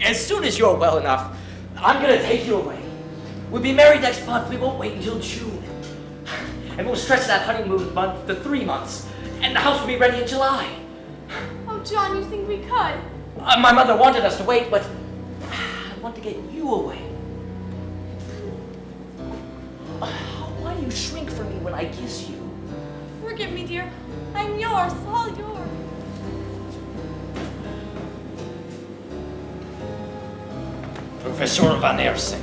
as soon as you're well enough, I'm gonna take you away. We'll be married next month. We won't wait until June. And we'll stretch that honeymoon month to 3 months. And the house will be ready in July. Oh, John, you think we could? My mother wanted us to wait, but I want to get you away. Why do you shrink from me when I kiss you? Forgive me, dear. I'm yours, all yours. Professor Van Helsing.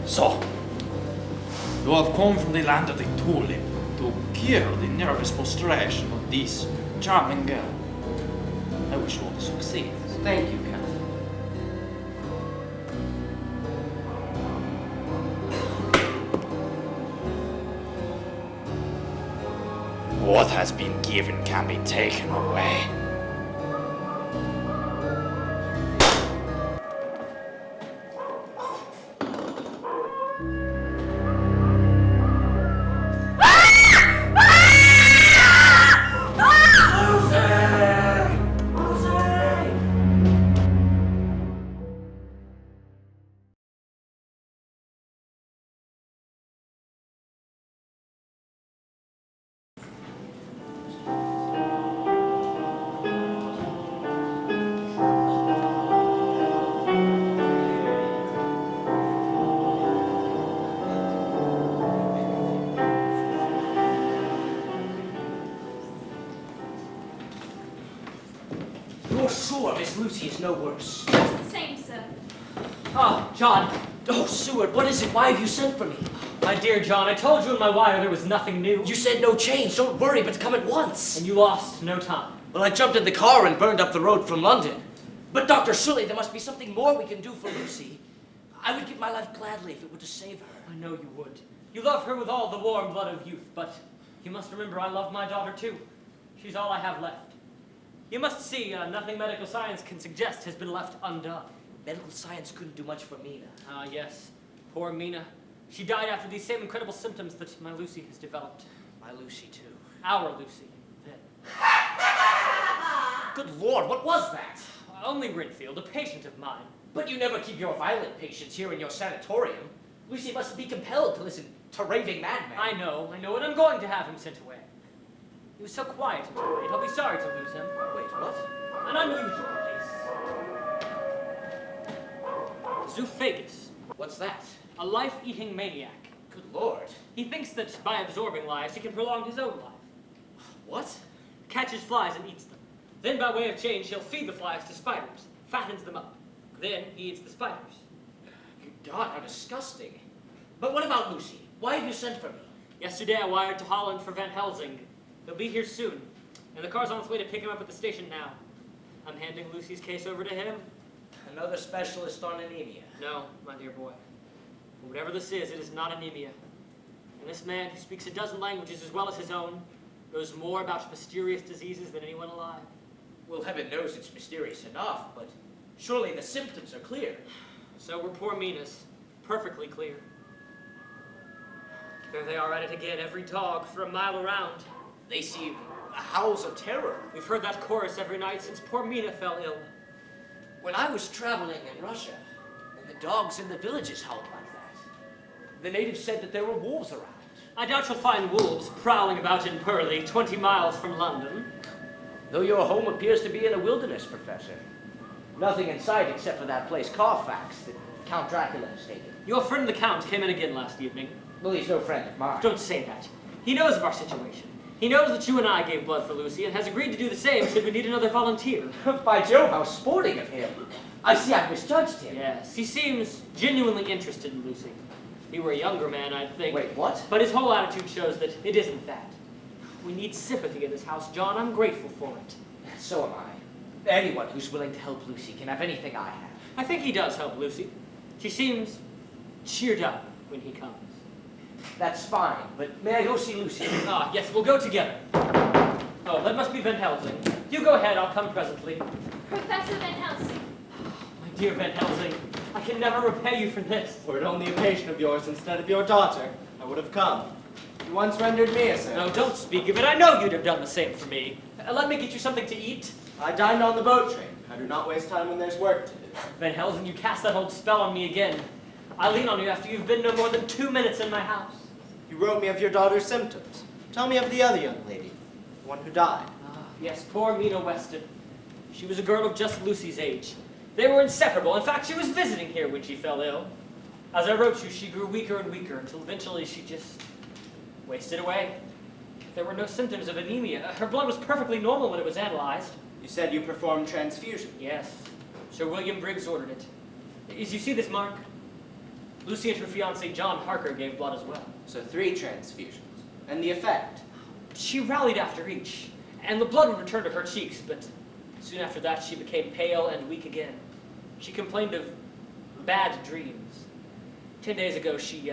So, you have come from the land of the tulip to cure the nervous prostration of this charming girl. I wish you all the success. Thank you, Count. What has been given can be taken away. Lucy is no worse. Just the same, sir. Oh, John. Oh, Seward, what is it? Why have you sent for me? My dear John, I told you in my wire there was nothing new. You said no change. Don't worry, but come at once. And you lost no time. Well, I jumped in the car and burned up the road from London. But, Doctor, surely there must be something more we can do for Lucy. I would give my life gladly if it were to save her. I know you would. You love her with all the warm blood of youth, but you must remember I love my daughter too. She's all I have left. You must see, nothing medical science can suggest has been left undone. Medical science couldn't do much for Mina. Ah, yes. Poor Mina. She died after these same incredible symptoms that my Lucy has developed. My Lucy, too. Our Lucy, then. Good Lord, what was that? Only Renfield, a patient of mine. But you never keep your violent patients here in your sanatorium. Lucy must be compelled to listen to raving madmen. I know, and I'm going to have him sent away. He was so quiet and quiet. I'll be sorry to lose him. Wait, what? An unusual case. Zoophagus. What's that? A life-eating maniac. Good Lord. He thinks that by absorbing lives, he can prolong his own life. What? Catches flies and eats them. Then, by way of change, he'll feed the flies to spiders, fattens them up. Then, he eats the spiders. Good God, how disgusting. But what about Lucy? Why have you sent for me? Yesterday, I wired to Holland for Van Helsing. He'll be here soon, and the car's on its way to pick him up at the station now. I'm handing Lucy's case over to him. Another specialist on anemia. No, my dear boy. Whatever this is, it is not anemia. And this man, who speaks a dozen languages as well as his own, knows more about mysterious diseases than anyone alive. Well, heaven knows it's mysterious enough, but surely the symptoms are clear. So were poor Mina's. Perfectly clear. There they are at it again, every dog for a mile around. They seem howls of terror. We've heard that chorus every night since poor Mina fell ill. When I was traveling in Russia, and the dogs in the villages howled like that, the natives said that there were wolves around. I doubt you'll find wolves prowling about in Purley, 20 miles from London. Though your home appears to be in a wilderness, Professor. Nothing in sight except for that place, Carfax, that Count Dracula has taken. Your friend the Count came in again last evening. Well, he's no friend of mine. Don't say that. He knows of our situation. He knows that you and I gave blood for Lucy and has agreed to do the same should we need another volunteer. By Jove, how sporting of him. I see I've misjudged him. Yes, he seems genuinely interested in Lucy. If he were a younger man, I'd think. Wait, what? But his whole attitude shows that it isn't that. We need sympathy in this house, John. I'm grateful for it. So am I. Anyone who's willing to help Lucy can have anything I have. I think he does help Lucy. She seems cheered up when he comes. That's fine, but may I go see Lucy? Ah, yes, we'll go together. Oh, that must be Van Helsing. You go ahead, I'll come presently. Professor Van Helsing. My dear Van Helsing, I can never repay you for this. Were it only a patient of yours instead of your daughter, I would have come. You once rendered me a service. No, don't speak of it. I know you'd have done the same for me. Let me get you something to eat. I dined on the boat train. I do not waste time when there's work to do. Van Helsing, you cast that old spell on me again. I lean on you after you've been no more than 2 minutes in my house. You wrote me of your daughter's symptoms. Tell me of the other young lady, the one who died. Ah, yes, poor Mina Weston. She was a girl of just Lucy's age. They were inseparable. In fact, she was visiting here when she fell ill. As I wrote you, she grew weaker and weaker until eventually she just wasted away. There were no symptoms of anemia. Her blood was perfectly normal when it was analyzed. You said you performed transfusion. Yes. Sir William Briggs ordered it. As you see this mark, Lucy and her fiancé John Harker gave blood as well. So 3 transfusions. And the effect? She rallied after each, and the blood would return to her cheeks, but soon after that she became pale and weak again. She complained of bad dreams. 10 days ago she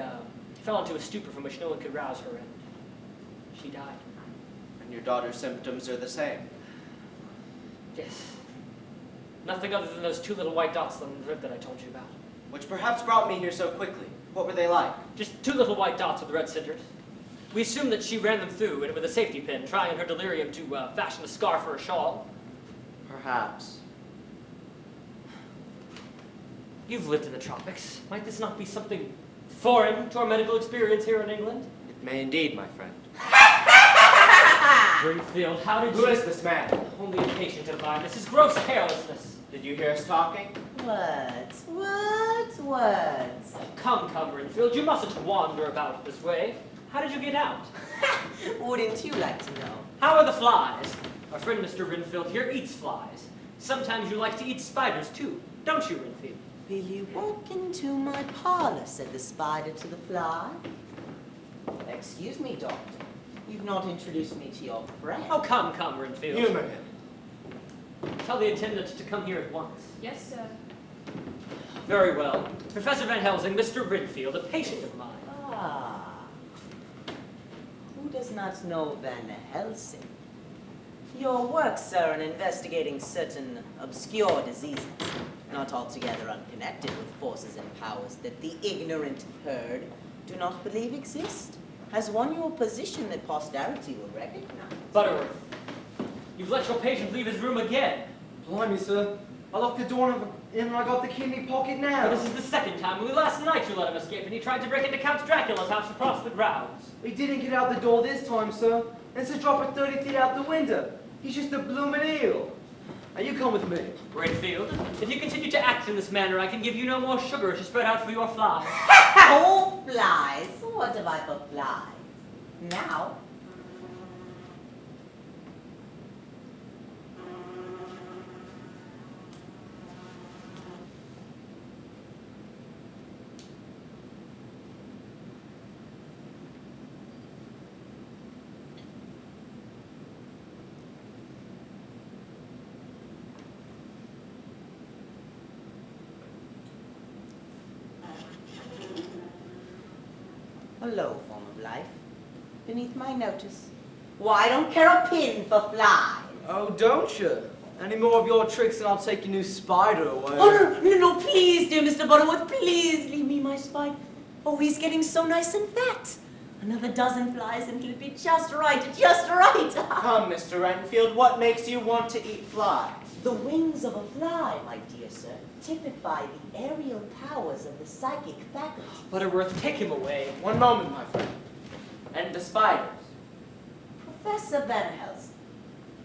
fell into a stupor from which no one could rouse her, and she died. And your daughter's symptoms are the same? Yes. Nothing other than those 2 little white dots on the rib that I told you about. Which perhaps brought me here so quickly. What were they like? Just 2 little white dots with red centers. We assumed that she ran them through and with a safety pin, trying in her delirium to fashion a scarf or a shawl. Perhaps. You've lived in the tropics. Might this not be something foreign to our medical experience here in England? It may indeed, my friend. Renfield, how did Who you... is this man? Only a patient of mine. This is gross carelessness. Did you hear us talking? Words. Come, Renfield, you mustn't wander about this way. How did you get out? Wouldn't you like to know? How are the flies? Our friend Mr. Renfield here eats flies. Sometimes you like to eat spiders too, don't you, Renfield? Will you walk into my parlor, said the spider to the fly. Excuse me, doctor. You've not introduced me to your friend. Oh, come, Renfield. Humor him. Tell the attendant to come here at once. Yes, sir. Very well. Professor Van Helsing, Mr. Renfield, a patient of mine. Ah. Who does not know Van Helsing? Your work, sir, in investigating certain obscure diseases, not altogether unconnected with forces and powers that the ignorant herd do not believe exist, has won you a position that posterity will recognize. Butterworth, you've let your patient leave his room again. Blimey, sir. I locked the door in and I got the key in my pocket now. This is the second time. Only last night you let him escape, and he tried to break into Count Dracula's house across the grounds. He didn't get out the door this time, sir. It's a drop of 30 feet out the window. He's just a bloomin' eel. Now you come with me. Renfield, if you continue to act in this manner, I can give you no more sugar to spread out for your flies. Oh, flies. What have I for flies? Now, a low form of life, beneath my notice. Why, I don't care a pin for flies. Oh, don't you? Any more of your tricks and I'll take your new spider away. Oh, no, please, dear Mr. Butterworth, please leave me my spider. Oh, he's getting so nice and fat. Another dozen flies and it'll be just right, just right. Come, Mr. Renfield, what makes you want to eat flies? The wings of a fly, my dear sir, typify the aerial powers of the psychic faculty. Butterworth, take him away. One moment, my friend. And the spiders? Professor Van Helsing,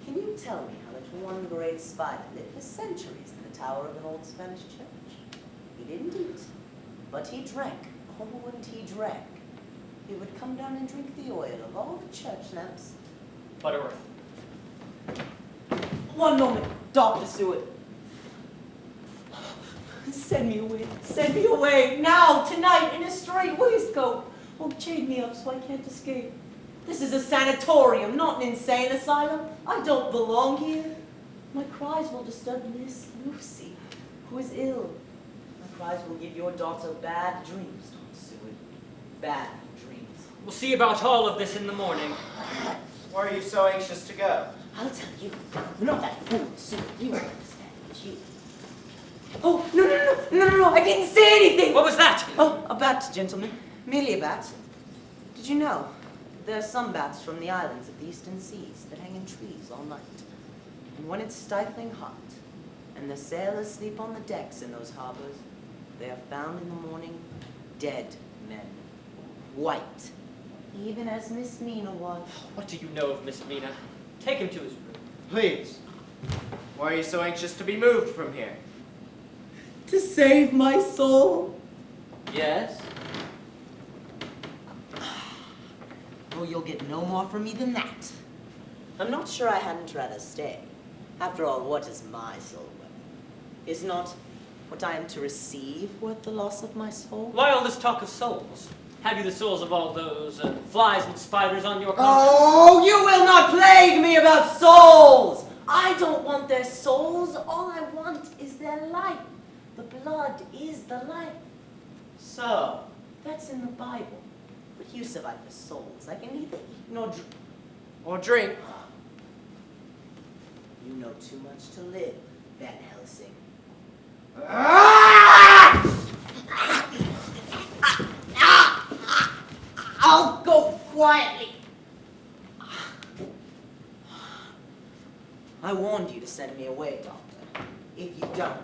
can you tell me how that one great spider lived for centuries in the tower of an old Spanish church? He didn't eat, but he drank. Oh, and he drank. He would come down and drink the oil of all the church lamps. Butterworth. One moment, Dr. Seward. Send me away, now, tonight, in a straight waistcoat. Oh, chain me up so I can't escape. This is a sanatorium, not an insane asylum. I don't belong here. My cries will disturb Miss Lucy, who is ill. My cries will give your daughter bad dreams, Dr. Seward. Bad dreams. We'll see about all of this in the morning. Why are you so anxious to go? I'll tell you. You're not that fool, Seward. You won't understand, but you... Oh, no, I didn't say anything! What was that? Oh, a bat, gentlemen. Merely a bat. Did you know there are some bats from the islands of the eastern seas that hang in trees all night? And when it's stifling hot, and the sailors sleep on the decks in those harbors, they are found in the morning dead men, white, even as Miss Mina was. What do you know of Miss Mina? Take him to his room. Please. Why are you so anxious to be moved from here? To save my soul. Yes? Oh, you'll get no more from me than that. I'm not sure I hadn't rather stay. After all, what is my soul worth? Is not what I am to receive worth the loss of my soul? Why all this talk of souls? Have you the souls of all those flies and spiders on your conscience? Oh, you will not plague me about souls! I don't want their souls. All I want is their life. The blood is the life. So, That's in the Bible. What use have I for souls? I can neither eat nor drink. or drink. You know too much to live, Van Helsing. I'll go quietly. I warned you to send me away, Doctor. If you don't,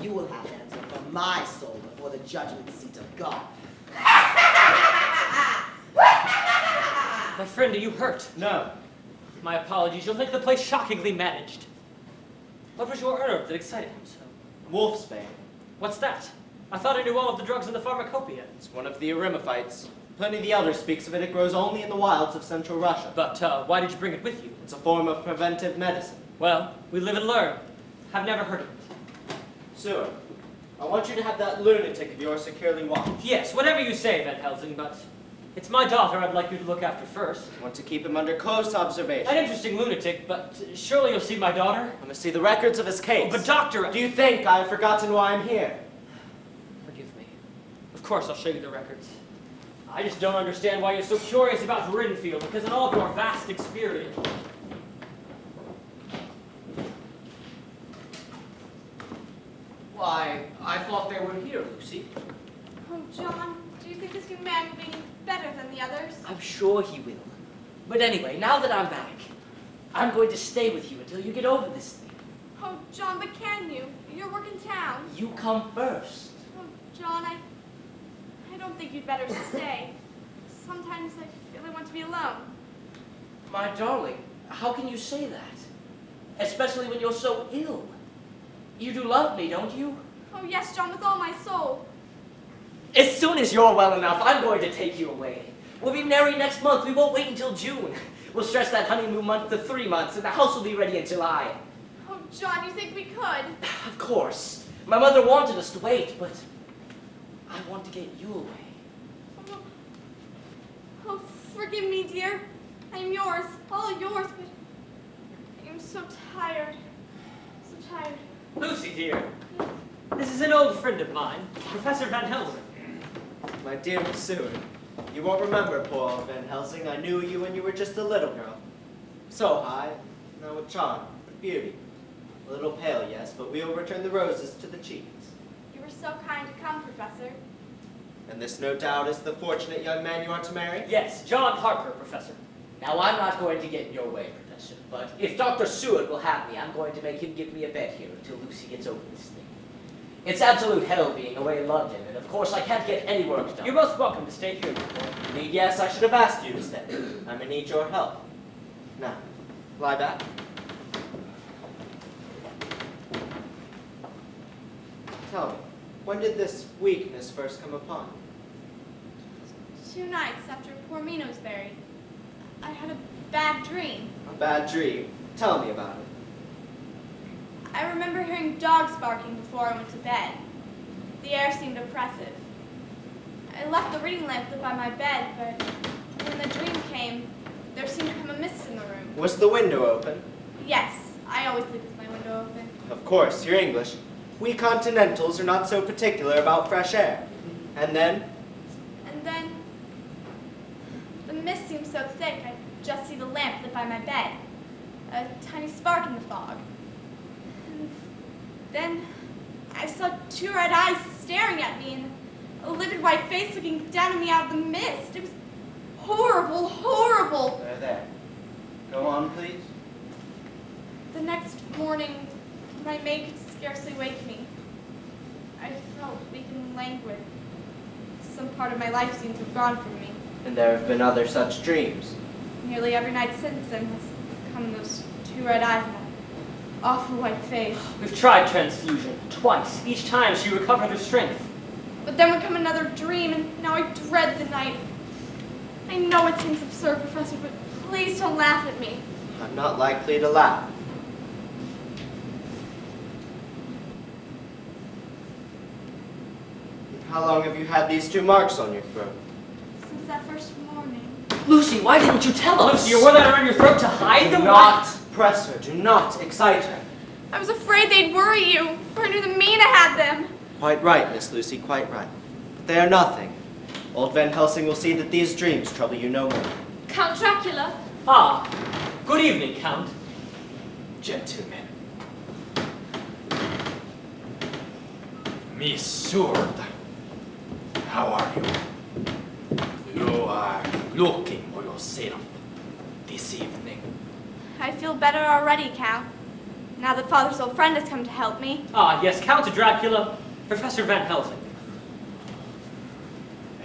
you will have to answer for my soul before the judgment seat of God. My friend, are you hurt? No. My apologies. You'll think the place shockingly managed. What was your herb that excited him so? Wolfsbane. What's that? I thought I knew all of the drugs in the pharmacopoeia. It's one of the eremophytes. Pliny the Elder speaks of it. It grows only in the wilds of central Russia. But why did you bring it with you? It's a form of preventive medicine. Well, we live and learn. I've never heard of it. Seward, I want you to have that lunatic of yours securely watched. Yes, whatever you say, Van Helsing, but it's my daughter I'd like you to look after first. I want to keep him under close observation. An interesting lunatic, but surely you'll see my daughter? I must see the records of his case. Oh, but doctor... Do you think I have forgotten why I'm here? Forgive me. Of course I'll show you the records. I just don't understand why you're so curious about Renfield, because in all of your vast experience... Why, I thought they were here, Lucy. Oh, John, do you think this young man will be any better than the others? I'm sure he will. But anyway, now that I'm back, I'm going to stay with you until you get over this thing. Oh, John, but can you? Your work in town. You come first. Oh, John, I don't think you'd better stay. Sometimes I feel I want to be alone. My darling, how can you say that? Especially when you're so ill. You do love me, don't you? Oh, yes, John, with all my soul. As soon as you're well enough, I'm going to take you away. We'll be married next month. We won't wait until June. We'll stretch that honeymoon month to 3 months, and the house will be ready in July. Oh, John, you think we could? Of course. My mother wanted us to wait, but I want to get you away. Oh, forgive me, dear. I am yours, all yours, but I am so tired. So tired. Lucy, dear. This is an old friend of mine, Professor Van Helsing. My dear Miss Seward, you won't remember poor old Van Helsing. I knew you when you were just a little girl. So high, now with charm, with beauty. A little pale, yes, but we'll return the roses to the cheeks. You were so kind to come, Professor. And this, no doubt, is the fortunate young man you are to marry? Yes, John Harker, Professor. Now, I'm not going to get in your way, Professor, but if Dr. Seward will have me, I'm going to make him give me a bed here until Lucy gets over this thing. It's absolute hell being away in London, and of course I can't get any work done. You're most welcome to stay here, my boy. Indeed, yes, I should have asked you to stay. I'm in need your help. Now, lie back. Tell me, when did this weakness first come upon you? 2 nights after poor Mina was buried, I had a bad dream. A bad dream. Tell me about it. I remember hearing dogs barking before I went to bed. The air seemed oppressive. I left the reading lamp lit by my bed, but when the dream came, there seemed to come a mist in the room. Was the window open? Yes, I always sleep with my window open. Of course, you're English. We continentals are not so particular about fresh air. And then? And then, the mist seemed so thick I could just see the lamp lit by my bed. A tiny spark in the fog. And then, I saw 2 red eyes staring at me and a livid white face looking down at me out of the mist. It was horrible, horrible. There. Go on, please. The next morning, my maid could scarcely wake me. I felt weak and languid. Some part of my life seemed to have gone from me. And there have been other such dreams. Nearly every night since then has come those two red eyes and that awful white face. We've tried transfusion twice. Each time she recovered her strength. But then would come another dream, and now I dread the night. I know it seems absurd, Professor, but please don't laugh at me. I'm not likely to laugh. How long have you had these two marks on your throat? Since that first morning. Lucy, why didn't you tell us? Lucy, you wore that around your throat to hide Do them? not press her. Do not excite her. I was afraid they'd worry you, for I knew the Mina had them. Quite right, Miss Lucy, quite right. But they are nothing. Old Van Helsing will see that these dreams trouble you no more. Count Dracula. Ah, good evening, Count. Gentlemen. Miss Seward, how are you? You are looking for yourself this evening. I feel better already, Count. Now that Father's old friend has come to help me. Ah, yes, Count Dracula, Professor Van Helsing.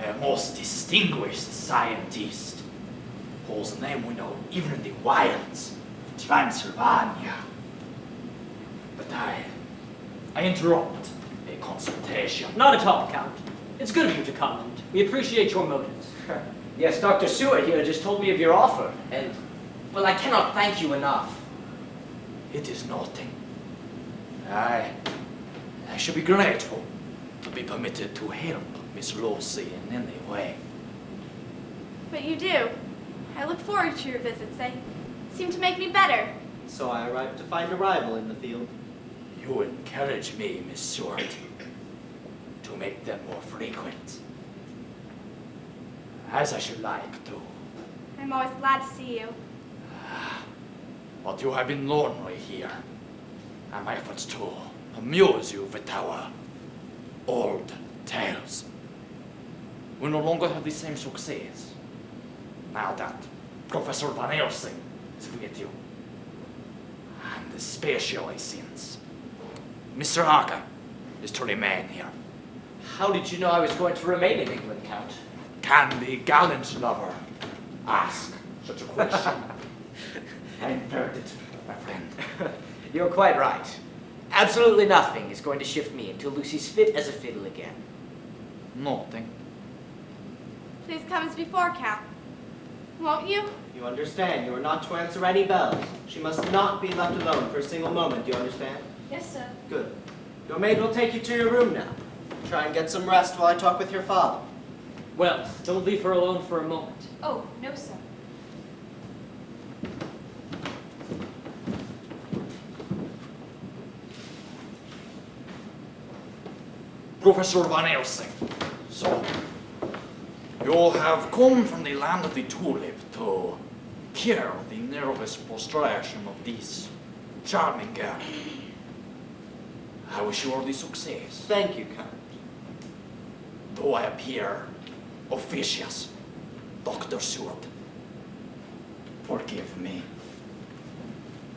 A most distinguished scientist, whose name we know even in the wilds of Transylvania. But I interrupt a consultation. Not at all, Count. It's good of you to come, and we appreciate your motives. Yes, Dr. Seward here just told me of your offer, and, well, I cannot thank you enough. It is nothing. I should be grateful to be permitted to help Miss Lucy in any way. But you do. I look forward to your visits. They seem to make me better. So I arrived to find a rival in the field. You encourage me, Miss Seward, to make them more frequent. As I should like to. I'm always glad to see you. But you have been lonely here, and my efforts to amuse you with our old tales will no longer have the same success now that Professor Van Helsing is with you. And especially since Mr. Harker is to remain here. How did you know I was going to remain in England, Count? Can the gallant lover ask such a question? I inferred it, my friend. You're quite right. Absolutely nothing is going to shift me until Lucy's fit as a fiddle again. Nothing. Please come as before, Count. Won't you? You understand, you are not to answer any bells. She must not be left alone for a single moment, do you understand? Yes, sir. Good. Your maid will take you to your room now. Try and get some rest while I talk with your father. Well, don't leave her alone for a moment. Oh, no, sir. Professor Van Helsing, so you have come from the land of the tulip to cure the nervous prostration of this charming girl. I wish you all the success. Thank you, Count. Though I appear officious, Dr. Seward, forgive me.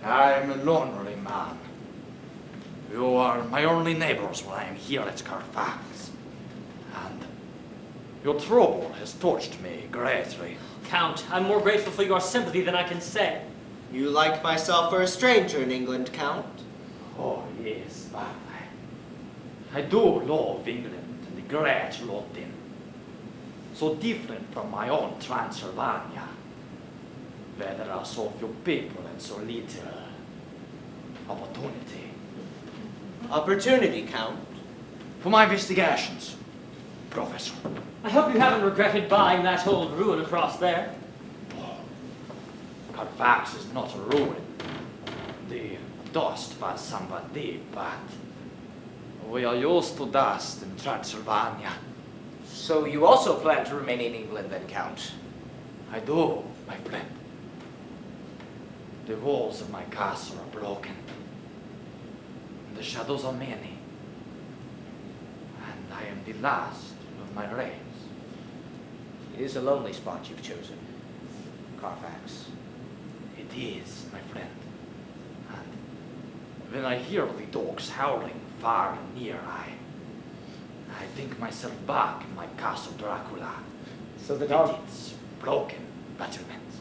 I am a lonely man. You are my only neighbors when I am here at Carfax. And your trouble has touched me greatly. Count, I'm more grateful for your sympathy than I can say. You like myself for a stranger in England, Count? Oh, yes, but I do love England and the great London. So different from my own Transylvania, where there are so few people and so little opportunity. Opportunity, Count. For my investigations, Professor. I hope you haven't regretted buying that old ruin across there. Oh, Carfax is not a ruin. The dust was somewhat deep, but we are used to dust in Transylvania. So you also plan to remain in England then, Count? I do, my friend. The walls of my castle are broken. The shadows are many, and I am the last of my race. It is a lonely spot you've chosen, Carfax. It is, my friend, and When I hear the dogs howling far and near, I think myself back in my castle Dracula. So the With dog, its broken battlements.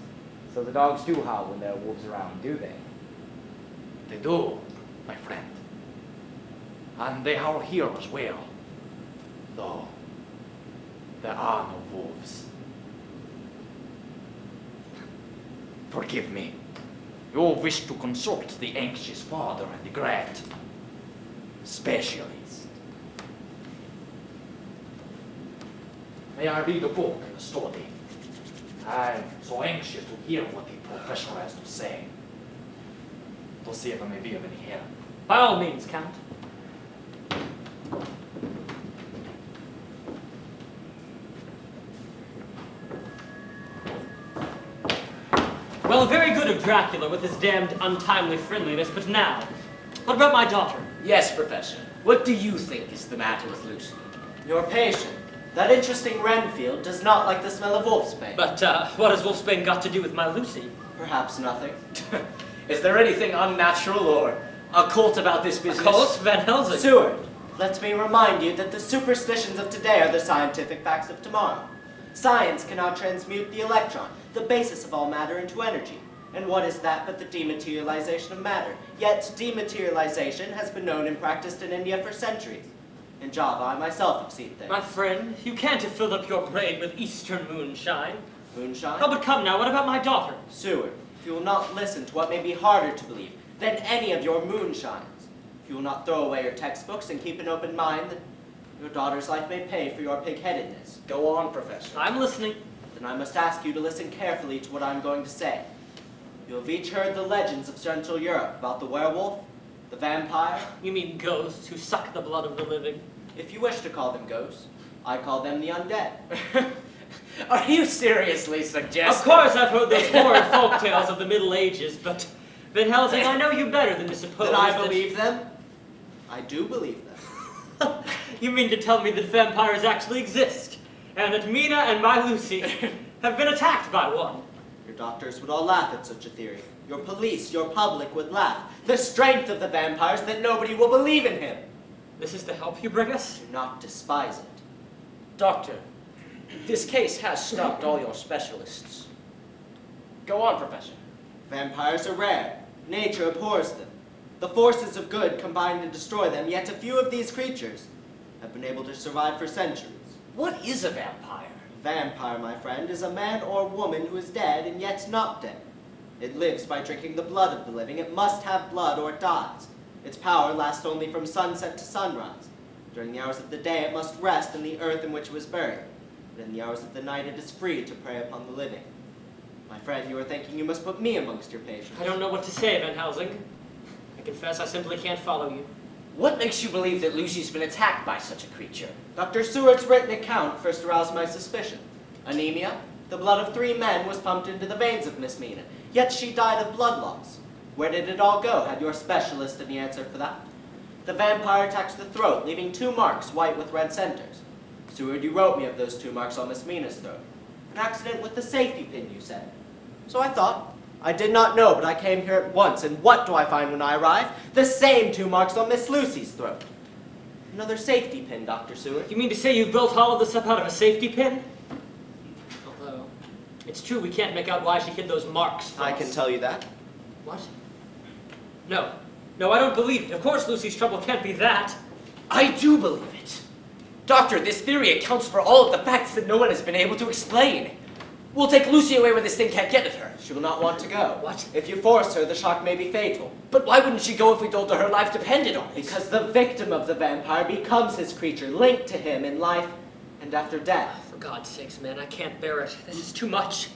so the dogs do howl when there are wolves around, do they? They do, my friend. And they howl here as well. Though there are no wolves. Forgive me. You wish to consult the anxious father and the great specialist. May I read a book, a study? I'm so anxious to hear what the professor has to say. To see if I may be of any help. By all means, Count. Well, very good of Dracula with his damned untimely friendliness, but now, what about my daughter? Yes, Professor. What do you think is the matter with Lucy? Your patient, that interesting Renfield, does not like the smell of wolfsbane. But what has Wolfsbane got to do with my Lucy? Perhaps nothing. Is there anything unnatural or occult about this business? Colt Van Helsing. Seward, let me remind you that the superstitions of today are the scientific facts of tomorrow. Science cannot transmute the electron, the basis of all matter, into energy. And what is that but the dematerialization of matter? Yet dematerialization has been known and practiced in India for centuries. In Java, I myself have seen things. My friend, you can't have filled up your brain with eastern moonshine. Moonshine? Oh, but come now, what about my daughter? Seward, if you will not listen to what may be harder to believe than any of your moonshines, if you will not throw away your textbooks and keep an open mind, then your daughter's life may pay for your pig-headedness. Go on, Professor. I'm listening. Then I must ask you to listen carefully to what I'm going to say. You have each heard the legends of Central Europe about the werewolf, the vampire. You mean ghosts who suck the blood of the living? If you wish to call them ghosts, I call them the undead. Are you seriously suggesting? Of course I've heard those horrid folk tales of the Middle Ages, but Van Helsing, I know you better than to suppose That I that- believe them? I do believe them. You mean to tell me that vampires actually exist, and that Mina and my Lucy have been attacked by one? Your doctors would all laugh at such a theory. Your police, your public would laugh. The strength of the vampires that nobody will believe in him. This is the help you bring us? Do not despise it. Doctor, this case has stumped all your specialists. Go on, Professor. Vampires are rare. Nature abhors them. The forces of good combine to destroy them, yet a few of these creatures have been able to survive for centuries. What is a vampire? A vampire, my friend, is a man or woman who is dead and yet not dead. It lives by drinking the blood of the living. It must have blood or it dies. Its power lasts only from sunset to sunrise. During the hours of the day, it must rest in the earth in which it was buried. But in the hours of the night, it is free to prey upon the living. My friend, you are thinking you must put me amongst your patients. I don't know what to say, Van Helsing. I confess I simply can't follow you. What makes you believe that Lucy's been attacked by such a creature? Dr. Seward's written account first aroused my suspicion. Anemia. The blood of 3 men was pumped into the veins of Miss Mina, yet she died of blood loss. Where did it all go? Had your specialist any answer for that? The vampire attacks the throat, leaving 2 marks, white with red centers. Seward, you wrote me of those 2 marks on Miss Mina's throat. An accident with the safety pin, you said. So I thought. I did not know, but I came here at once, and what do I find when I arrive? The same 2 marks on Miss Lucy's throat. Another safety pin, Dr. Seward. You mean to say you built all of this up out of a safety pin? Although, it's true we can't make out why she hid those marks from I us. can tell you that. What? No. No, I don't believe it. Of course Lucy's trouble can't be that. I do believe it. Doctor, this theory accounts for all of the facts that no one has been able to explain. We'll take Lucy away where this thing can't get at her. She will not want to go. What? If you force her, the shock may be fatal. But why wouldn't she go if we told her her life depended on it? Because the victim of the vampire becomes his creature, linked to him in life and after death. For God's sakes, man, I can't bear it. This is too much.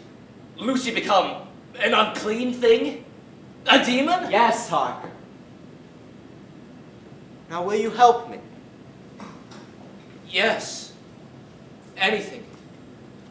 Lucy become an unclean thing? A demon? Yes, Harker. Now will you help me? Yes. Anything.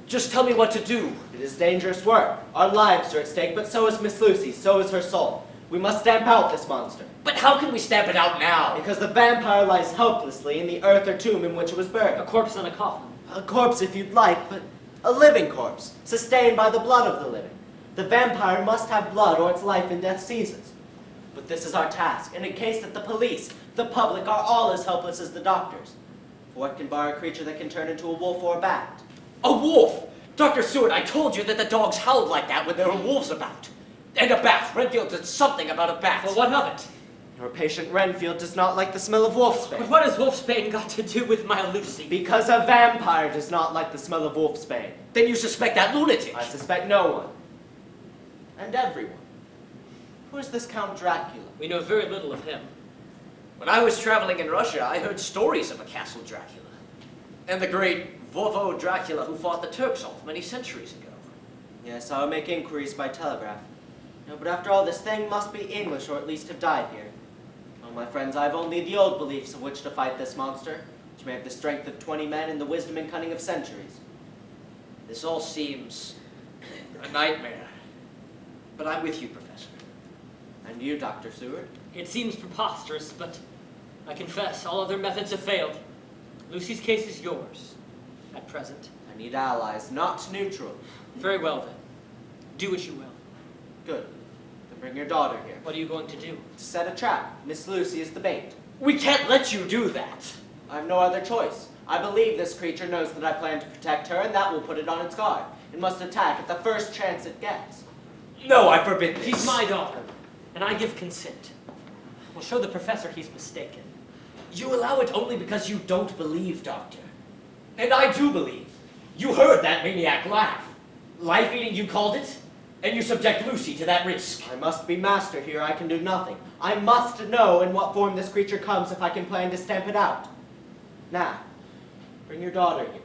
Just tell me what to do. It is dangerous work. Our lives are at stake, but so is Miss Lucy, so is her soul. We must stamp out this monster. But how can we stamp it out now? Because the vampire lies helplessly in the earth or tomb in which it was buried. A corpse in a coffin. A corpse if you'd like, but a living corpse, sustained by the blood of the living. The vampire must have blood or its life and death ceases. But this is our task, and in case that the police, the public, are all as helpless as the doctors. For what can bar a creature that can turn into a wolf or a bat? A wolf! Dr. Seward, I told you that the dogs howled like that when there were wolves about. And a bat. Renfield did something about a bat. Well, what of it? Your patient Renfield does not like the smell of wolfsbane. But what has wolfsbane got to do with my Lucy? Because a vampire does not like the smell of wolfsbane. Then you suspect that lunatic. I suspect no one. And everyone. Who is this Count Dracula? We know very little of him. When I was traveling in Russia, I heard stories of a castle Dracula. And the great Voivode Dracula who fought the Turks off many centuries ago. Yes, I'll make inquiries by telegraph. No, but after all, this thing must be English, or at least have died here. Oh, my friends, I have only the old beliefs of which to fight this monster, which may have the strength of 20 men and the wisdom and cunning of centuries. This all seems a nightmare. But I'm with you, Professor. And you, Dr. Seward? It seems preposterous, but I confess all other methods have failed. Lucy's case is yours, at present. I need allies, not neutral. Very well, then. Do as you will. Good. Then bring your daughter here. What are you going to do? To set a trap. Miss Lucy is the bait. We can't let you do that. I have no other choice. I believe this creature knows that I plan to protect her, and that will put it on its guard. It must attack at the first chance it gets. No, I forbid this. She's my daughter, and I give consent. We'll show the professor he's mistaken. You allow it only because you don't believe, Doctor. And I do believe. You heard that maniac laugh. Life-eating, you called it? And you subject Lucy to that risk. I must be master here. I can do nothing. I must know in what form this creature comes if I can plan to stamp it out. Now, bring your daughter here.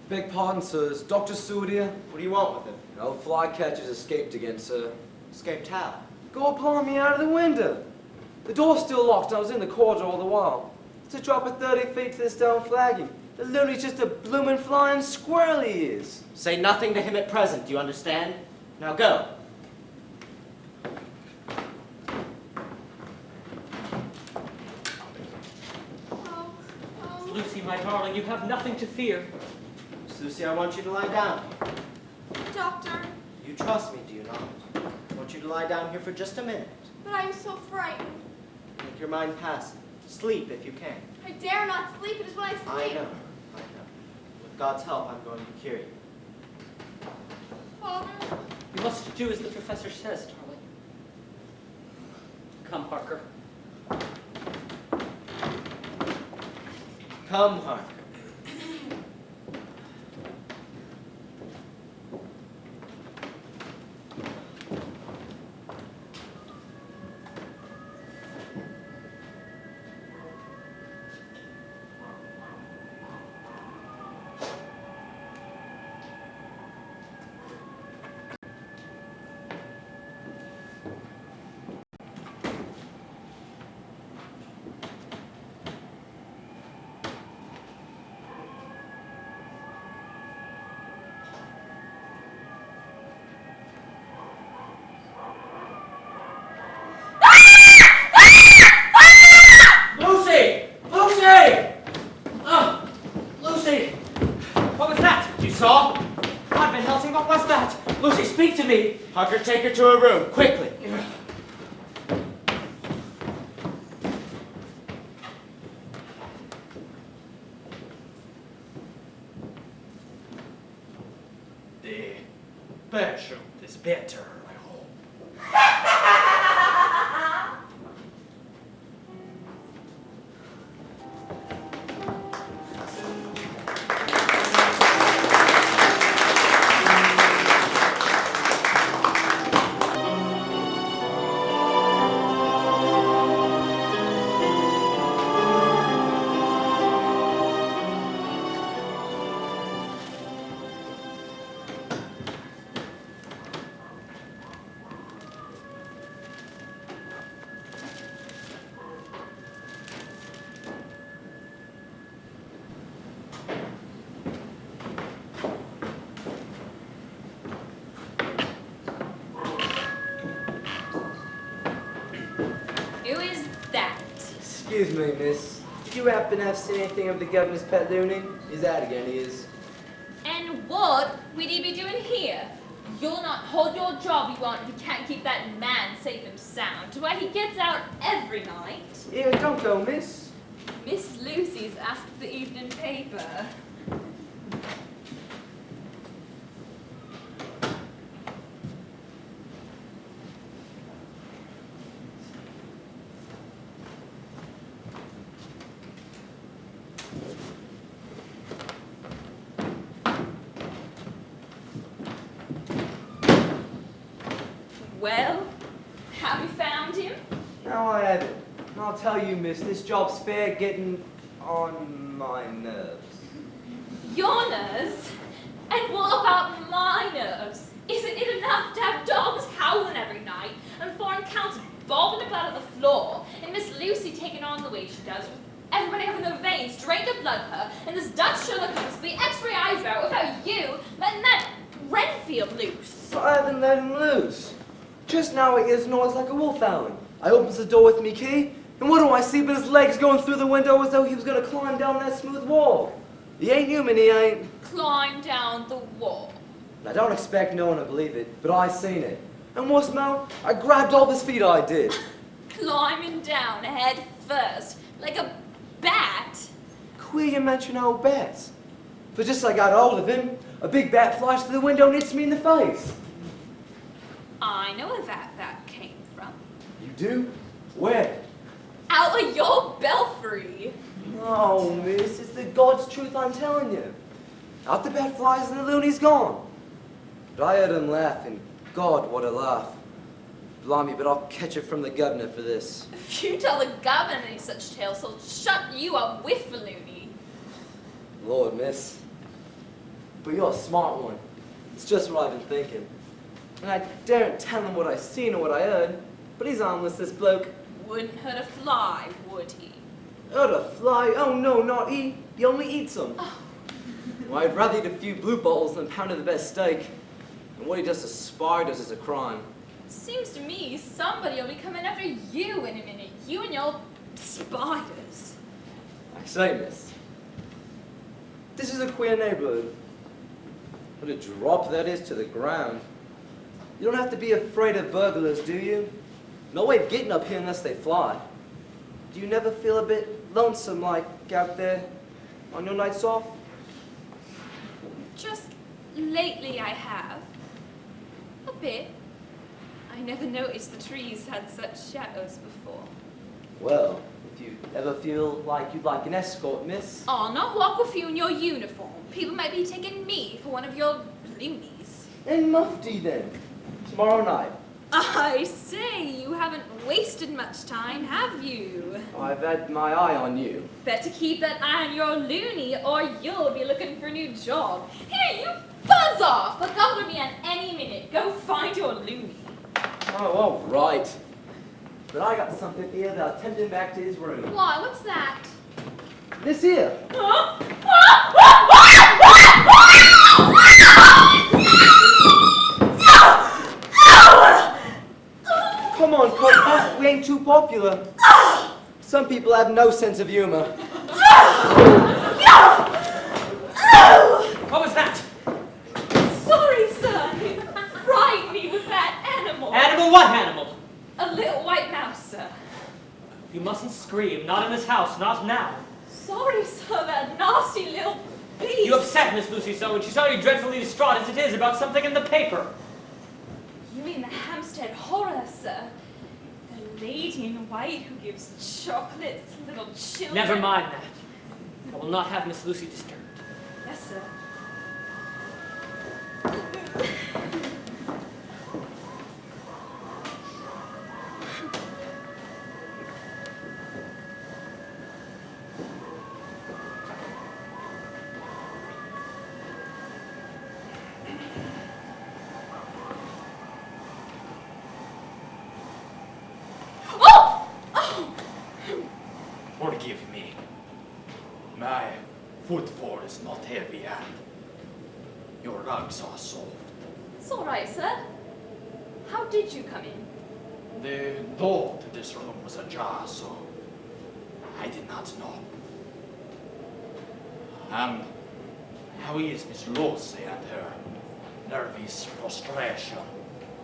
Beg pardon, sir. Is Dr. Seward here? What do you want with him? No, flycatchers escaped again, sir. Escaped how? God blimey out of the window. The door's still locked and I was in the corridor all the while. It's a drop of 30 feet to the stone flagging. The loony's just a bloomin' flying squirrel he is. Say nothing to him at present, do you understand? Now go. Lucy, my darling, you have nothing to fear. Miss Lucy, I want you to lie down. Doctor, You trust me, do you not? I want you to lie down here for just a minute. but I am so frightened. Make your mind passive. Sleep if you can. I dare not sleep. It is when I sleep. I know. With God's help, I'm going to cure you. Father, You must do as the professor says, darling. Come, Harker. Come, Harker. Harker, take her to her room, quickly. The patient is better, I hope. Excuse me, miss. Did you happen to have seen anything of the governor's pet loony? He's out again, he is. And what would he be doing here? You'll not hold your job you want if you can't keep that man safe and sound. Why, he gets out every night. Here, don't go, miss. Miss Lucy's asked for the evening paper. Well, have you found him? No, I haven't. And I'll tell you, miss, this job's fair getting on my nerves. Your nerves? And what about my nerves? Isn't it enough to have dogs howling every night, and foreign counts bobbing about on the floor, and Miss Lucy taking on the way she does, with everybody having their veins drained of blood her, and this Dutch Sherlock Holmes with the x-ray eyes out without you letting that Renfield loose? But I haven't let him loose. Just now I hears noise like a wolf howling. I opens the door with me key, and what do I see but his legs going through the window as though he was going to climb down that smooth wall. He ain't human, he ain't. Climb down the wall. I don't expect no one to believe it, but I seen it. And what's more, I grabbed all his feet, I did. Climbing down head first, like a bat. Queer you mention old bats. For just as I got hold of him, a big bat flies through the window and hits me in the face. I know where that came from. You do? Where? Out of your belfry. No, miss, it's the God's truth I'm telling you. Out the bat flies and the loony's gone. But I heard him laugh, and God, what a laugh. Blimey, but I'll catch it from the governor for this. If you tell the governor any such tales, he'll shut you up with the loony. Lord, miss. But you're a smart one. It's just what I've been thinking. And I daren't tell him what I seen or what I heard, but he's harmless, this bloke. Wouldn't hurt a fly, would he? Hurt a fly? Oh no, not he. He only eats them. Oh. Well, I'd rather eat a few blue balls than a pound of the best steak. And what he does to spiders is a crime. Seems to me somebody will be coming after you in a minute. You and your spiders. I say, miss, this is a queer neighborhood. What a drop that is to the ground. You don't have to be afraid of burglars, do you? No way of getting up here unless they fly. Do you never feel a bit lonesome, like, out there on your nights off? Just lately I have. A bit. I never noticed the trees had such shadows before. Well, if you ever feel like you'd like an escort, miss. I'll not walk with you in your uniform. People might be taking me for one of your loonies. In mufti, then. Tomorrow night. I say, you haven't wasted much time, have you? I've had my eye on you. Better keep that eye on your loony, or you'll be looking for a new job. Here, you buzz off! The governor will be on any minute. Go find your loony. Oh, all right. But I got something here that I'll tempt him back to his room. Why, what's that? This here. Huh? Come on, Coach, we ain't too popular. Some people have no sense of humor. What was that? Sorry, sir. You frightened me with that animal. Animal? What animal? A little white mouse, sir. You mustn't scream. Not in this house. Not now. Sorry, sir. That nasty little beast. You upset Miss Lucy so when she saw you dreadfully distraught as it is about something in the paper. You mean the Hampstead horror, sir? The lady in white who gives chocolates to little children. Never mind that. I will not have Miss Lucy disturbed. Yes, sir. Forgive me. My footfall is not heavy and your rugs are soft. It's all right, sir. How did you come in? The door to this room was ajar, so I did not know. And how is Miss Lucy and her nervous prostration?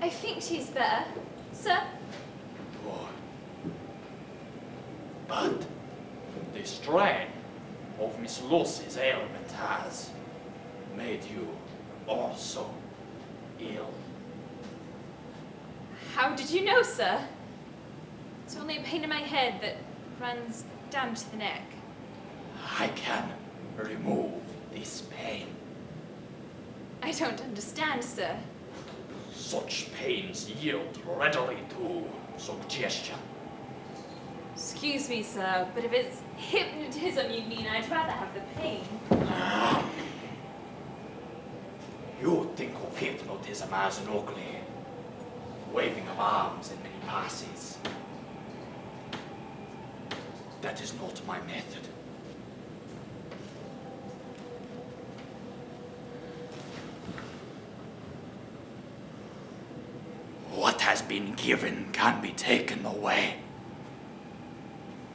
I think she's better, sir. Good. But the strain of Miss Lucy's ailment has made you also ill. How did you know, sir? It's only a pain in my head that runs down to the neck. I can remove this pain. I don't understand, sir. Such pains yield readily to suggestion. Excuse me, sir, but if it's hypnotism you mean, I'd rather have the pain. You think of hypnotism as an ugly waving of arms in many passes. That is not my method. What has been given can be taken away.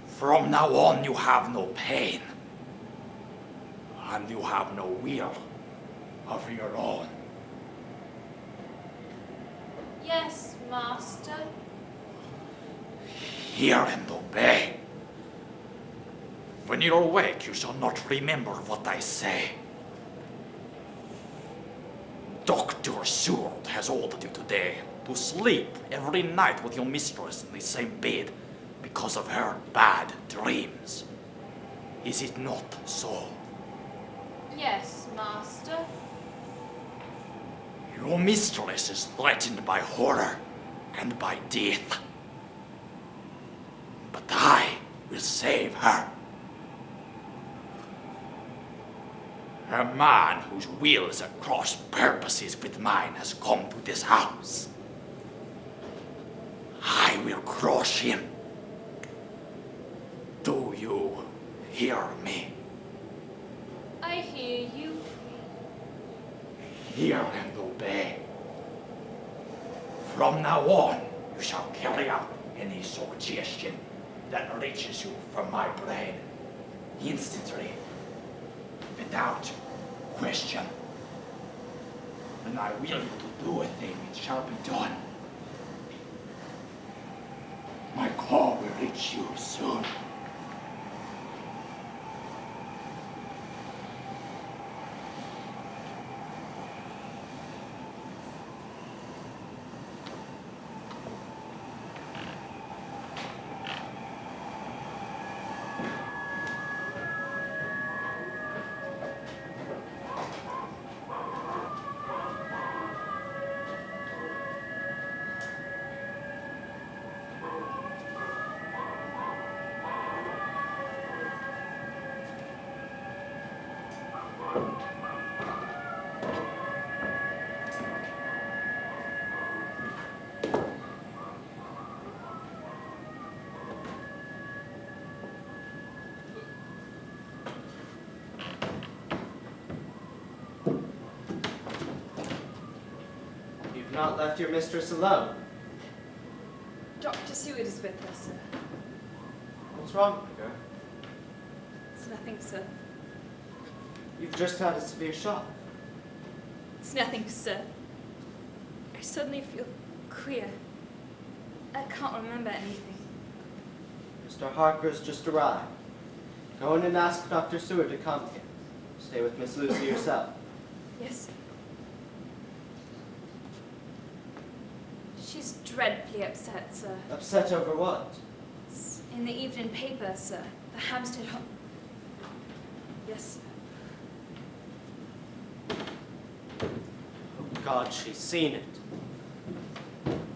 From now on, you have no pain. And you have no will of your own. Yes, master. Hear and obey. When you're awake, you shall not remember what I say. Dr. Seward has ordered you today to sleep every night with your mistress in the same bed because of her bad dreams. Is it not so? Yes, master. Your mistress is threatened by horror and by death. But I will save her. A man whose will is at cross purposes with mine has come to this house. I will crush him. Do you hear me? I hear you. Hear and obey. From now on, you shall carry out any suggestion that reaches you from my brain instantly, without question. When I will you to do a thing, it shall be done. My call will reach you soon. You've not left your mistress alone. Dr. Seward is with her, sir. What's wrong, girl? It's nothing, sir. You've just had a severe shock. It's nothing, sir. I suddenly feel queer. I can't remember anything. Mr. Harker's just arrived. Go in and ask Dr. Seward to come here. Stay with Miss Lucy yourself. Yes, sir. She's dreadfully upset, sir. Upset over what? It's in the evening paper, sir. The Hampstead Yes, sir. Oh God, she's seen it.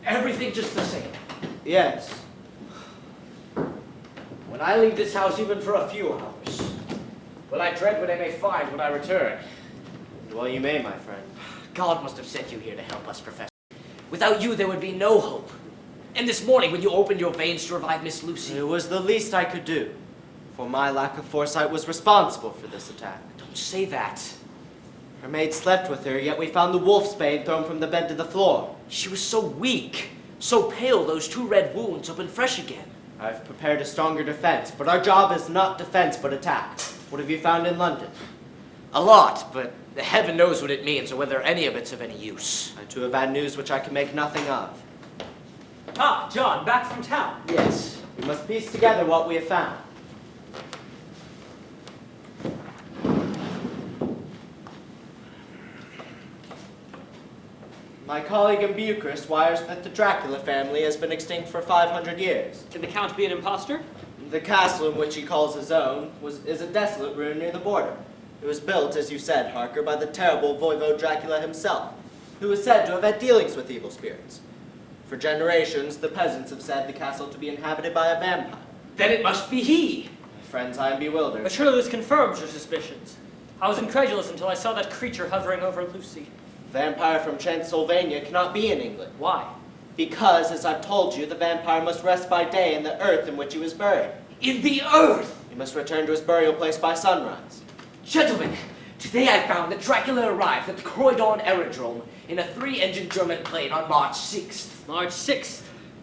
Everything just the same. Yes. When I leave this house even for a few hours, will I dread what I may find when I return? Well, you may, my friend. God must have sent you here to help us, Professor. Without you, there would be no hope. And this morning, when you opened your veins to revive Miss Lucy... It was the least I could do, for my lack of foresight was responsible for this attack. Don't say that. Her maid slept with her, yet we found the wolf's bane thrown from the bed to the floor. She was so weak, so pale, those 2 red wounds opened fresh again. I've prepared a stronger defense, but our job is not defense but attack. What have you found in London? A lot, but heaven knows what it means or whether any of it's of any use. I too have had news which I can make nothing of. Ah, John, back from town. Yes. We must piece together what we have found. My colleague in Bucharest wires that the Dracula family has been extinct for 500 years. Can the Count be an impostor? The castle in which he calls his own is a desolate ruin near the border. It was built, as you said, Harker, by the terrible Voivode Dracula himself, who is said to have had dealings with evil spirits. For generations, the peasants have said the castle to be inhabited by a vampire. Then it must be he. Friends, I am bewildered. But surely this confirms your suspicions. I was incredulous until I saw that creature hovering over Lucy. Vampire from Transylvania cannot be in England. Why? Because, as I've told you, the vampire must rest by day in the earth in which he was buried. In the earth! He must return to his burial place by sunrise. Gentlemen, today I found that Dracula arrived at the Croydon Aerodrome in a 3-engine German plane on March 6th. March 6th,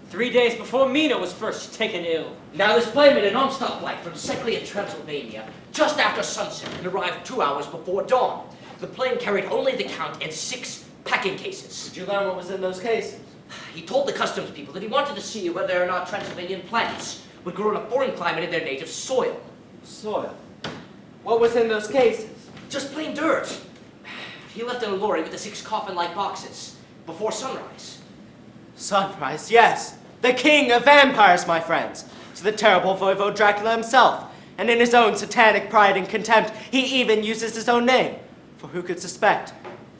3 days before Mina was first taken ill. Now this plane made a non-stop flight from Seckley in Transylvania just after sunset and arrived 2 hours before dawn. The plane carried only the Count and 6 packing cases. Did you learn what was in those cases? He told the customs people that he wanted to see whether or not Transylvanian plants would grow in a foreign climate in their native soil. Soil. What was in those cases? Just plain dirt. He left in a lorry with the 6 coffin-like boxes before sunrise. Sunrise, yes. The king of vampires, my friends. To the terrible Voivode Dracula himself. And in his own satanic pride and contempt, he even uses his own name. For who could suspect?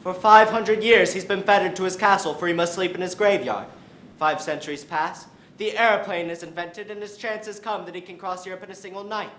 For 500 years he's been fettered to his castle, for he must sleep in his graveyard. 5 centuries pass. The airplane is invented, and his chances come that he can cross Europe in a single night.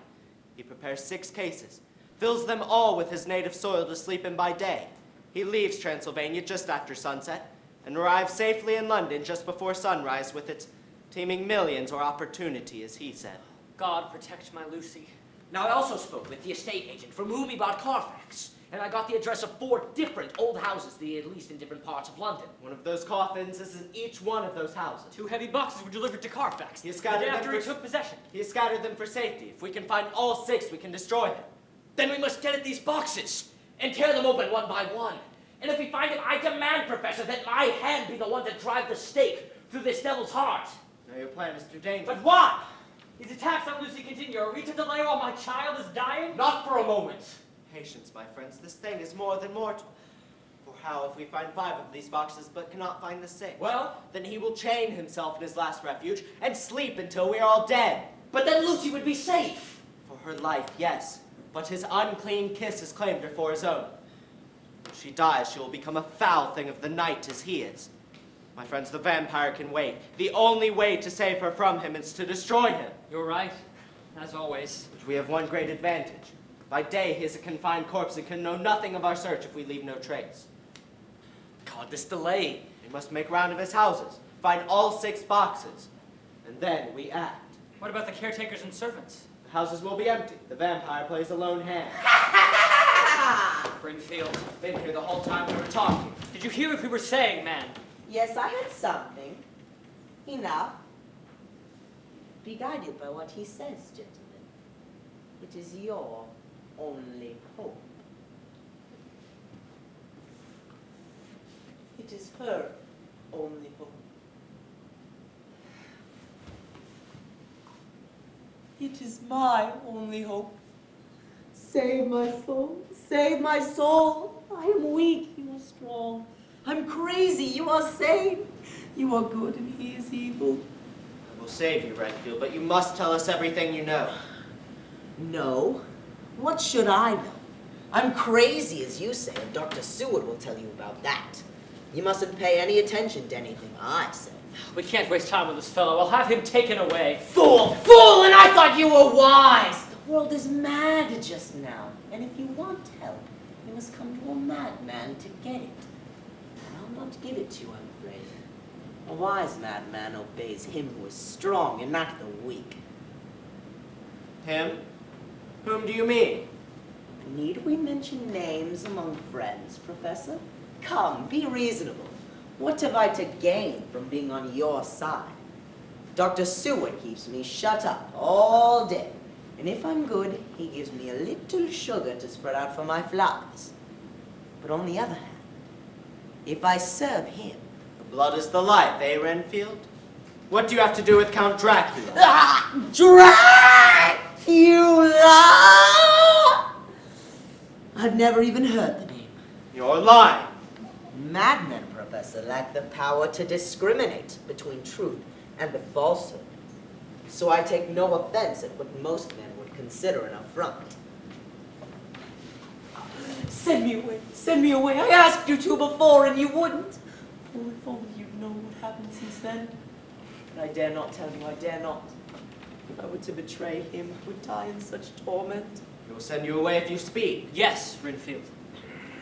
He prepares 6 cases, fills them all with his native soil to sleep in by day. He leaves Transylvania just after sunset, and arrives safely in London just before sunrise with its teeming millions or opportunity, as he said. God protect my Lucy. Now I also spoke with the estate agent from whom he bought Carfax, and I got the address of 4 different old houses, at least in different parts of London. One of those coffins is in each one of those houses. 2 heavy boxes were delivered to Carfax He the scattered day them after for- he took possession. He has scattered them for safety. If we can find all 6, we can destroy them. Then we must get at these boxes and tear them open one by one. And if we find him, I demand, Professor, that my hand be the one to drive the stake through this devil's heart. Now your plan is too dangerous. But why? These attacks on Lucy continue. Are we to delay while my child is dying? Not for a moment. Patience, my friends. This thing is more than mortal. For how if we find 5 of these boxes but cannot find the 6? Well? Then he will chain himself in his last refuge and sleep until we are all dead. But then Lucy would be safe. For her life, yes. But his unclean kiss has claimed her for his own. When she dies, she will become a foul thing of the night as he is. My friends, the vampire can wait. The only way to save her from him is to destroy him. You're right, as always. But we have one great advantage. By day, he is a confined corpse and can know nothing of our search if we leave no trace. God, this delay. We must make round of his houses, find all 6 boxes, and then we act. What about the caretakers and servants? The houses will be empty. The vampire plays a lone hand. Renfield. I've been here the whole time we were talking. Did you hear what we were saying, man? Yes, I heard something. Enough. Be guided by what he says, gentlemen. It is your only hope. It is her only hope. It is my only hope. Save my soul. Save my soul. I am weak. You are strong. I'm crazy. You are sane. You are good and he is evil. I will save you, Renfield, but you must tell us everything you know. No. What should I know? I'm crazy, as you say, and Dr. Seward will tell you about that. You mustn't pay any attention to anything I say. We can't waste time with this fellow. I'll have him taken away. Fool! Fool! And I thought you were wise! The world is mad just now. And if you want help, you must come to a madman to get it. I'll not give it to you, I'm afraid. A wise madman obeys him who is strong and not the weak. Him? Whom do you mean? Need we mention names among friends, Professor? Come, be reasonable. What have I to gain from being on your side? Dr. Seward keeps me shut up all day. And if I'm good, he gives me a little sugar to spread out for my flowers. But on the other hand, if I serve him... The blood is the life, eh, Renfield? What do you have to do with Count Dracula? Dracula! I've never even heard the name. You're lying. Madmen, Professor, lack the power to discriminate between truth and the falsehood. So I take no offense at what most men would consider an affront. Send me away. Send me away. I asked you to before and you wouldn't. Oh, if only you'd known what happened since then. But I dare not tell you. I dare not. If I were to betray him, I would die in such torment. He will send you away if you speak. Yes, Renfield.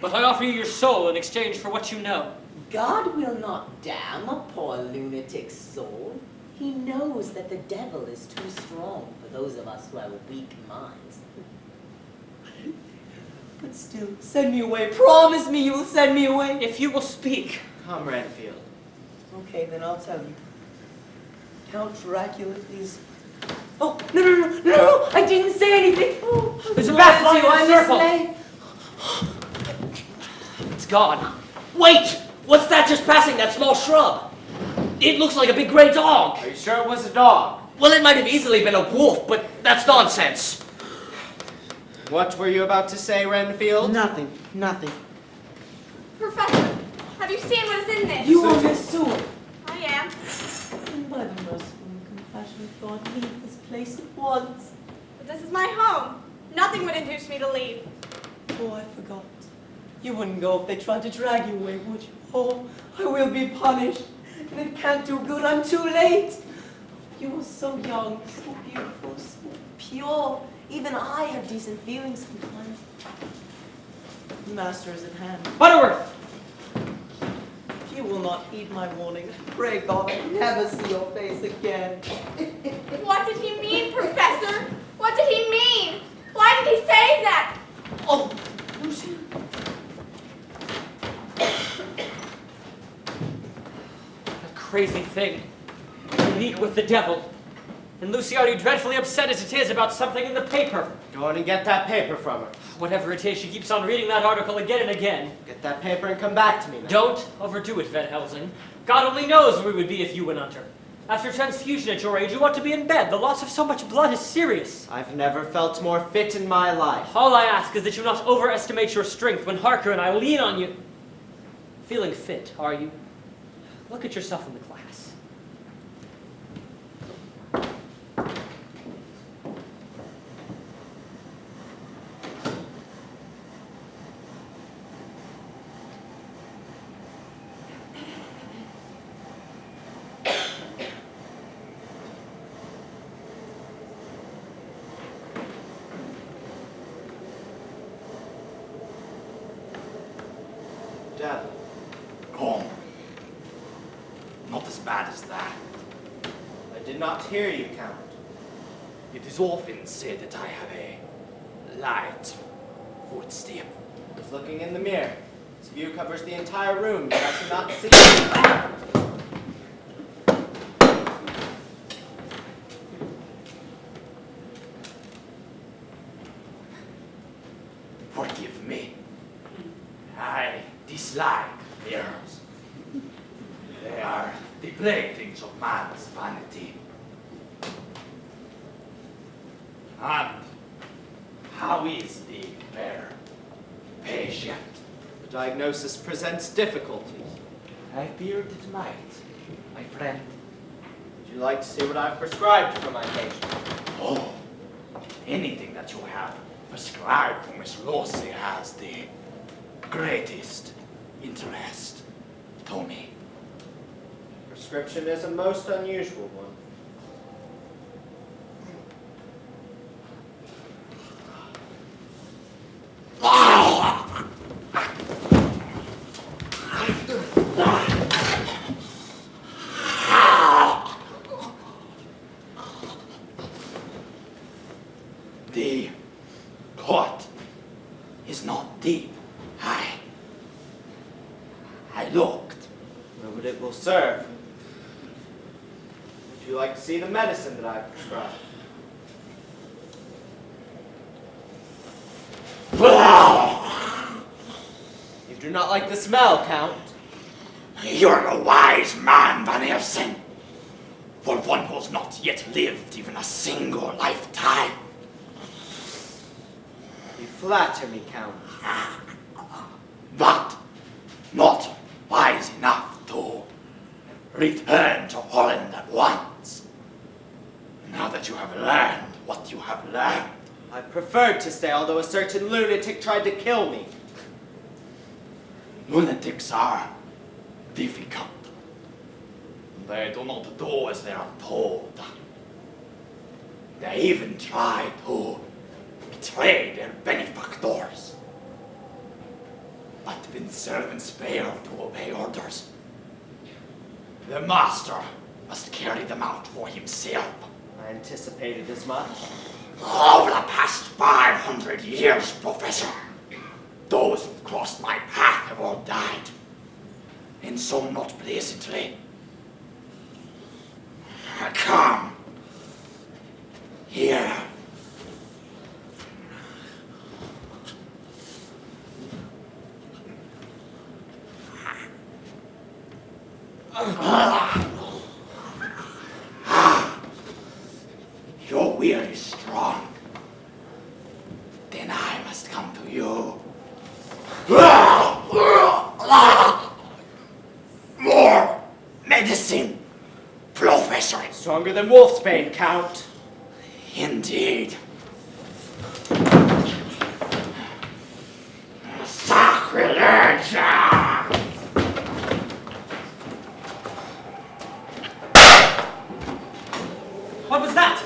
But I offer you your soul in exchange for what you know. God will not damn a poor lunatic's soul. He knows that the devil is too strong for those of us who have weak minds. But still, send me away. Promise me you will send me away. If you will speak. Come, Renfield. Okay, then I'll tell you. Count Dracula is... Oh, no, I didn't say anything. Oh, there's a bat flying in a circle. It's gone. Wait! What's that just passing that small shrub? It looks like a big grey dog. Are you sure it was a dog? Well, it might have easily been a wolf, but that's nonsense. What were you about to say, Renfield? Nothing. Professor, have you seen what is in this? You are Miss Seward. I am. By the merciful and compassionate God, leave this place at once. But this is my home. Nothing would induce me to leave. Oh, I forgot. You wouldn't go if they tried to drag you away, would you? Oh, I will be punished. And it can't do good. I'm too late. You are so young, so beautiful, so pure. Even I have decent feelings sometimes. The master is at hand. Butterworth! If you will not heed my warning, pray God I never see your face again. What did he mean, Professor? What did he mean? Why did he say that? Oh, Lucy. A crazy thing. In league with the devil. And Lucy already dreadfully upset as it is about something in the paper. Go on and get that paper from her. Whatever it is, she keeps on reading that article again and again. Get that paper and come back to me now. Don't overdo it, Van Helsing. God only knows where we would be if you went under. After transfusion at your age, you ought to be in bed. The loss of so much blood is serious. I've never felt more fit in my life. All I ask is that you not overestimate your strength when Harker and I lean on you. Feeling fit, are you? Look at yourself in the glass. Devil. Come. Not as bad as that. I did not hear you, Count. It is often said that I have a light footstep. I was looking in the mirror. This view covers the entire room, but I cannot see. Forgive me. I dislike mirrors. They are the playthings of man's vanity. And how is the fair patient? The diagnosis presents difficulties. I feared it might, my friend. Would you like to see what I've prescribed for my patient? Oh, anything that you have prescribed for Miss Lucy has the greatest interest to me. Prescription is a most unusual one. The cut is not deep. I looked. No, but it will serve. Would you like to see the medicine that I prescribed? You do not like the smell, Count? You're a wise man, Van Helsing. For one who has not yet lived even a single lifetime. You flatter me, Count. But not wise enough to return to Holland at once. Now that you have learned what you have learned. I preferred to stay, although a certain lunatic tried to kill me. Lunatics are difficult. They do not do as they are told. They even try to betray their benefactors. But when servants fail to obey orders, the master must carry them out for himself. I anticipated as much. Over the past 500 years, Professor, those who've crossed my path have all died, and some not pleasantly. Come. Here. Your will is strong. Then I must come to you. More medicine, Professor. Stronger than wolfsbane, Count. Indeed. Sacrilege! What was that?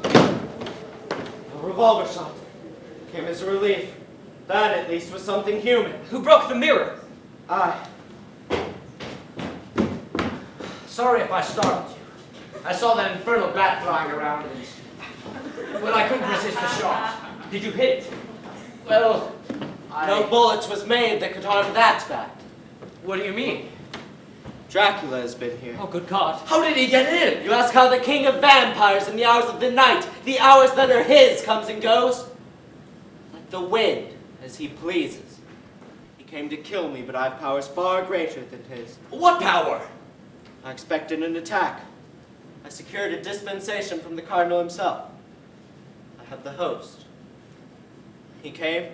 A revolver shot. Came as a relief. That, at least, was something human. Who broke the mirror? I. Sorry if I startled you. I saw that infernal bat flying around and... well, I couldn't resist the shot. Did you hit it? Well, No bullets was made that could harm that bat. What do you mean? Dracula has been here. Oh, good God. How did he get in? You ask how the king of vampires in the hours of the night, the hours that are his, comes and goes? Like the wind, as he pleases. He came to kill me, but I have powers far greater than his. What power? I expected an attack. I secured a dispensation from the cardinal himself. I have the host. He came.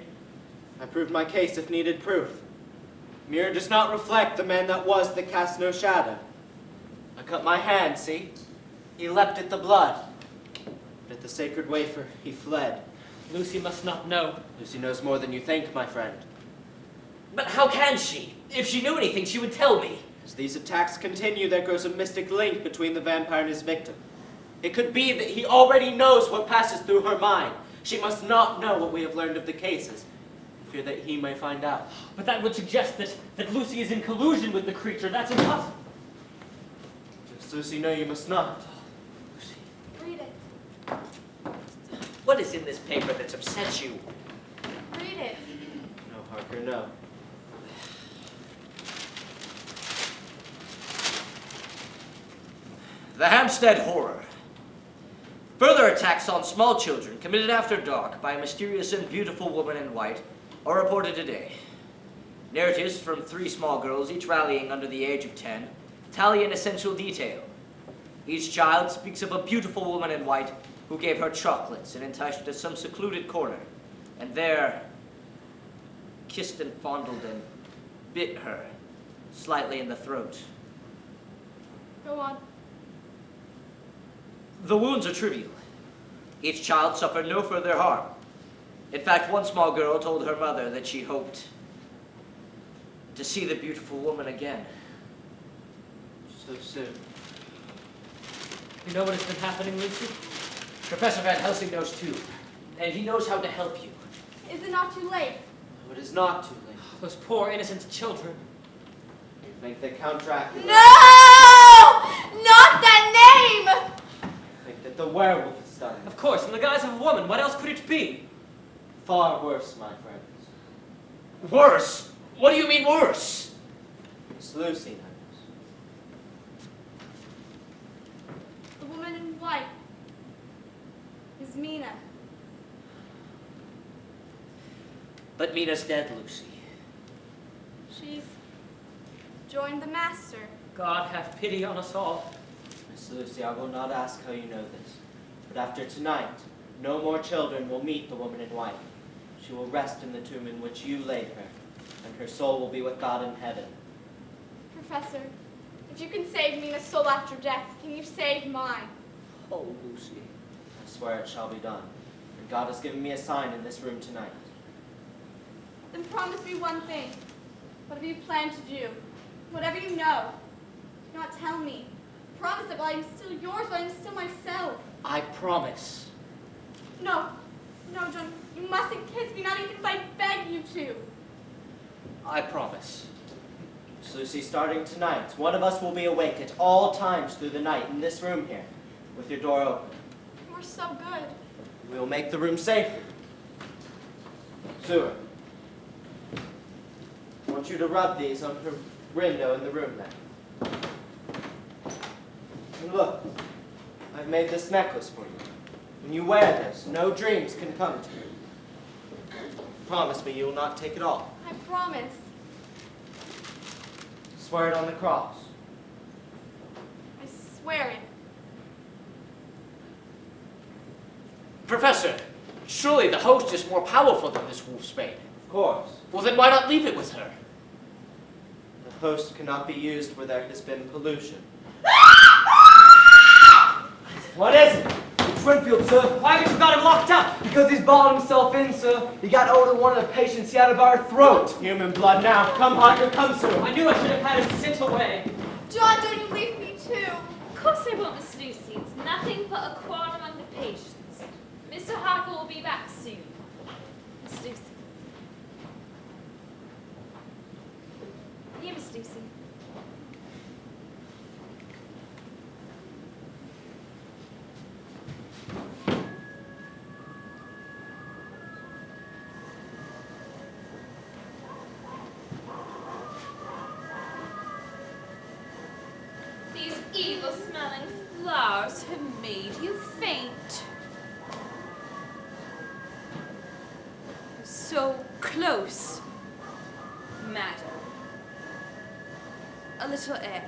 I proved my case if needed proof. Mirror does not reflect the man that was that cast no shadow. I cut my hand, see? He leapt at the blood. But at the sacred wafer, he fled. Lucy must not know. Lucy knows more than you think, my friend. But how can she? If she knew anything, she would tell me. As these attacks continue, there grows a mystic link between the vampire and his victim. It could be that he already knows what passes through her mind. She must not know what we have learned of the cases. Fear that he may find out. But that would suggest that Lucy is in collusion with the creature. That's impossible. Does Lucy know you must not? Read it. What is in this paper that's upset you? Read it. No, Harker, no. The Hampstead Horror. Further attacks on small children committed after dark by a mysterious and beautiful woman in white are reported today. Narratives from 3 small girls, each rallying under the age of 10, tally an essential detail. Each child speaks of a beautiful woman in white who gave her chocolates and enticed her to some secluded corner, and there kissed and fondled and bit her slightly in the throat. Go on. The wounds are trivial. Each child suffered no further harm. In fact, one small girl told her mother that she hoped to see the beautiful woman again. So soon. You know what has been happening, Lucy? Professor Van Helsing knows too, and he knows how to help you. Is it not too late? No, it is not too late. Those poor innocent children. You think that Count Dracula... No! Not that name! Think that the werewolf has done it. Of course, in the guise of a woman. What else could it be? Far worse, my friends. Worse? What do you mean worse? Miss Lucy knows. The wife is Mina. But Mina's dead, Lucy. She's joined the master. God have pity on us all. Miss Lucy, I will not ask how you know this, but after tonight, no more children will meet the woman in white. She will rest in the tomb in which you laid her, and her soul will be with God in heaven. Professor, if you can save Mina's soul after death, can you save mine? Oh, Lucy. I swear it shall be done, and God has given me a sign in this room tonight. Then promise me one thing. Whatever you plan to do, whatever you know, do not tell me. Promise that while I'm still yours, while I'm still myself. I promise. No, no, John, you mustn't kiss me, not even if I beg you to. I promise. Miss Lucy, starting tonight, one of us will be awake at all times through the night in this room here, with your door open. You are so good. We will make the room safer. Seward, I want you to rub these on her window in the room then. And look, I've made this necklace for you. When you wear this, no dreams can come to you. Promise me you will not take it off. I promise. Swear it on the cross. I swear it. Professor, surely the host is more powerful than this wolfsbane. Of course. Well, then why not leave it with her? The host cannot be used where there has been pollution. What is it? It's Renfield, sir. Why haven't you got him locked up? Because he's balled himself in, sir. He got hold of one of the patients he had of our throat. Human blood now. Come, Harker, come, Seward. I knew I should have had him sent away. John, don't you leave me too. Of course I won't, Miss Lucy. It's nothing but a quarrel among the patients. Mr. Harker will be back soon. Miss Lucy. Here, Miss Lucy. These evil-smelling flowers have made you faint. So close, madam. A little air.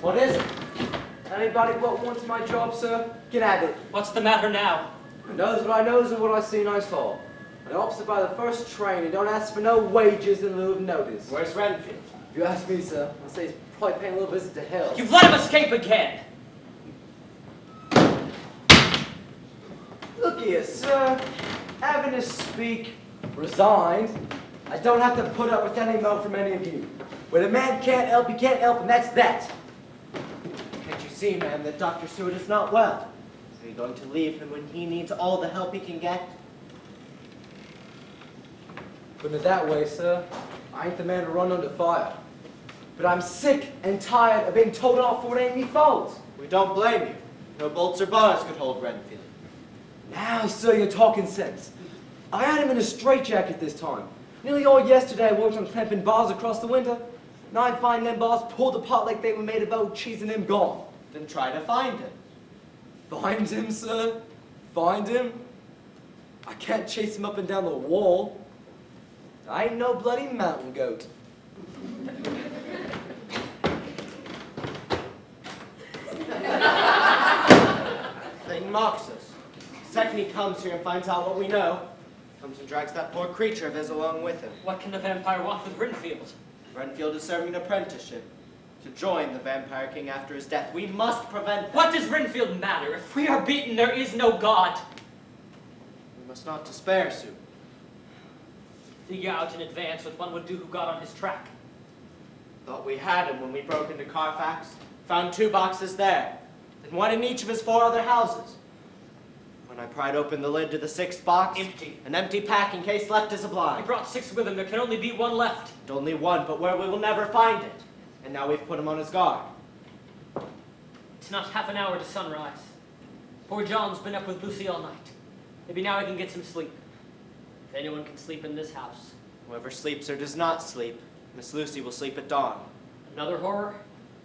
What is it? Anybody what wants my job, sir? Get at it. What's the matter now? I knows what I knows and what I seen I saw. I opposite by the first train and don't ask for no wages in lieu of notice. Where's Renfield? If you ask me, sir, I'll say he's probably paying a little visit to hell. You've let him escape again. here, sir. Having to speak resigned. I don't have to put up with any more from any of you. When a man can't help, he can't help, and that's that. Can't you see, man, that Dr. Seward is not well? Are you going to leave him when he needs all the help he can get? Putting it that way, sir, I ain't the man to run under fire. But I'm sick and tired of being told off for what ain't me fault. We don't blame you. No bolts or bars could hold Renfield. Now, sir, you're talking sense. I had him in a straitjacket this time. Nearly all yesterday I worked on clamping bars across the window. Now I find them bars pulled apart like they were made of old cheese and them gone. Then try to find him. Find him, sir? Find him? I can't chase him up and down the wall. I ain't no bloody mountain goat. Thing mocks us. The second he comes here and finds out what we know, comes and drags that poor creature of his along with him. What can the vampire want with Renfield? Renfield is serving an apprenticeship to join the Vampire King after his death. We must prevent that. What does Renfield matter? If we are beaten, there is no God. We must not despair, Sue. Figure out in advance what one would do who got on his track. Thought we had him when we broke into Carfax. Found 2 boxes there, and 1 in each of his 4 other houses. When I pried open the lid to the 6th box, Empty. An empty packing case left as a He blind. brought 6 with him. There can only be 1 left. And only 1, but where we will never find it. And now we've put him on his guard. It's not half an hour to sunrise. Poor John's been up with Lucy all night. Maybe now I can get some sleep. If anyone can sleep in this house. Whoever sleeps or does not sleep, Miss Lucy will sleep at dawn. Another horror?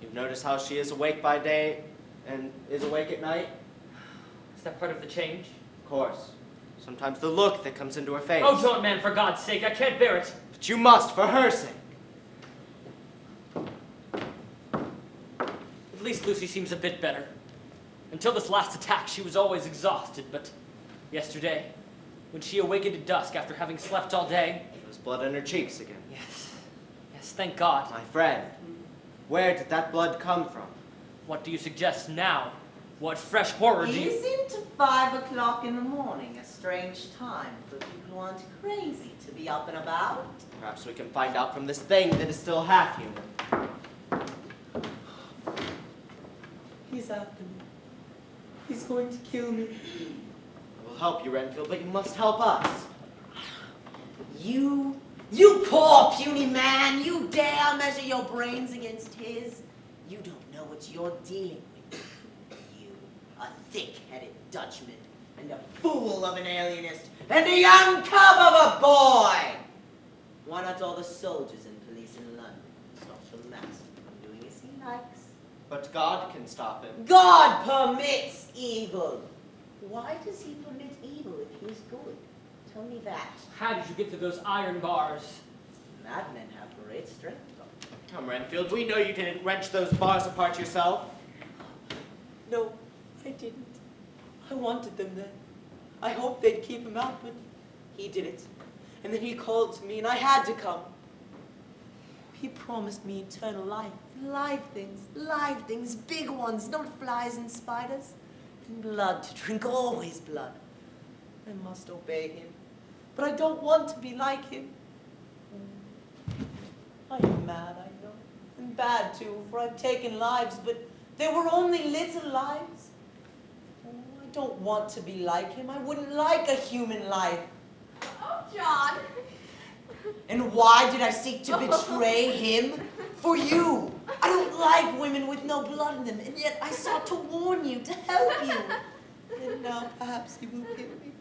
You've noticed how she is awake by day and is awake at night? Is that part of the change? Of course. Sometimes the look that comes into her face. Oh, John, man, for God's sake, I can't bear it. But you must, for her sake. At least Lucy seems a bit better. Until this last attack, she was always exhausted, but yesterday, when she awakened at dusk after having slept all day... There was blood on her cheeks again. Yes, thank God. My friend, where did that blood come from? What do you suggest now? What fresh horror do you... Isn't 5 o'clock in the morning a strange time for people who aren't crazy to be up and about? Perhaps we can find out from this thing that is still half human. He's after me. He's going to kill me. I will help you, Renfield, but you must help us. You poor puny man, you dare measure your brains against his? You don't know what you're dealing with. You, a thick-headed Dutchman, and a fool of an alienist, and a young cub of a boy! Why not all the soldiers and police in London stop the master from doing as he likes? But God can stop him. God permits evil. Why does he permit evil if he's good? Tell me that. How did you get to those iron bars? Madmen have great strength. Come, Renfield, we know you didn't wrench those bars apart yourself. No, I didn't. I wanted them then. I hoped they'd keep him out, but he did it. And then he called to me, and I had to come. He promised me eternal life. Live things, big ones, not flies and spiders. And blood to drink, always blood. I must obey him. But I don't want to be like him. I am mad, I know. And bad, too, for I've taken lives, but they were only little lives. Oh, I don't want to be like him. I wouldn't like a human life. Oh, John. And why did I seek to betray him? For you. I don't like women with no blood in them, and yet I sought to warn you, to help you. And now perhaps you will kill me.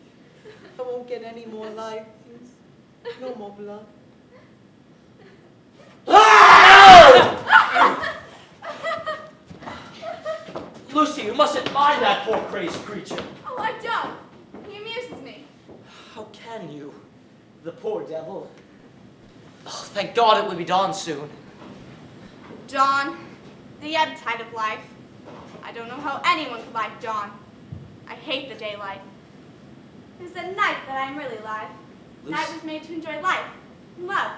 I won't get any more life things. No more blood. Lucy, you mustn't mind that poor crazed creature. Oh, I don't. He amuses me. How can you? The poor devil. Oh, thank God it will be dawn soon. Dawn, the ebb tide of life. I don't know how anyone could like dawn. I hate the daylight. It is at night that I am really alive. Lucy. Night was made to enjoy life and love.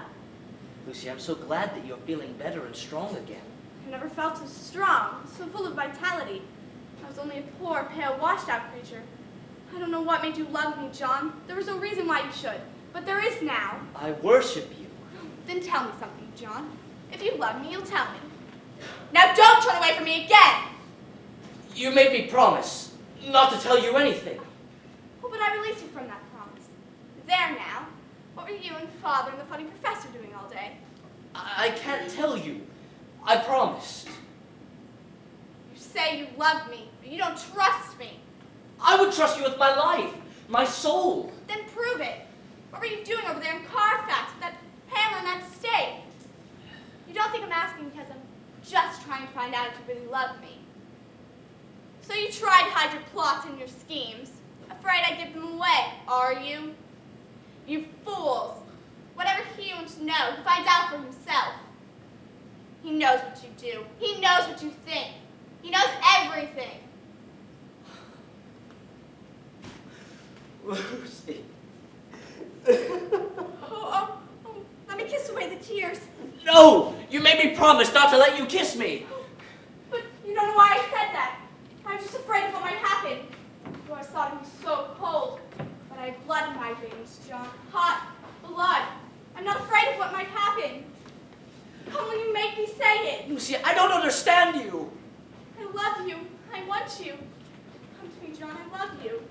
Lucy, I'm so glad that you're feeling better and strong again. I never felt so strong, so full of vitality. I was only a poor, pale, washed-out creature. I don't know what made you love me, John. There was no reason why you should, but there is now. I worship you. Then tell me something, John. If you love me, you'll tell me. Now don't turn away from me again! You made me promise not to tell you anything. Oh, but I released you from that promise. There now. What were you and Father and the funny professor doing all day? I can't tell you. I promised. You say you love me, but you don't trust me. I would trust you with my life, my soul. Then prove it. What were you doing over there in Carfax with that hammer and that stake? You don't think I'm asking because I'm just trying to find out if you really love me. So you tried to hide your plots and your schemes. Afraid I'd give them away, are you? You fools. Whatever he wants to know, he finds out for himself. He knows what you do. He knows what you think. He knows everything. Lucy. Oh, let me kiss away the tears. No! You made me promise not to let you kiss me. But you don't know why I said that. I was just afraid of what might happen. You always thought it was so cold. But I have blood in my veins, John. Hot blood. I'm not afraid of what might happen. How will you make me say it? Lucy, I don't understand you. I love you. I want you. Come to me, John. I love you.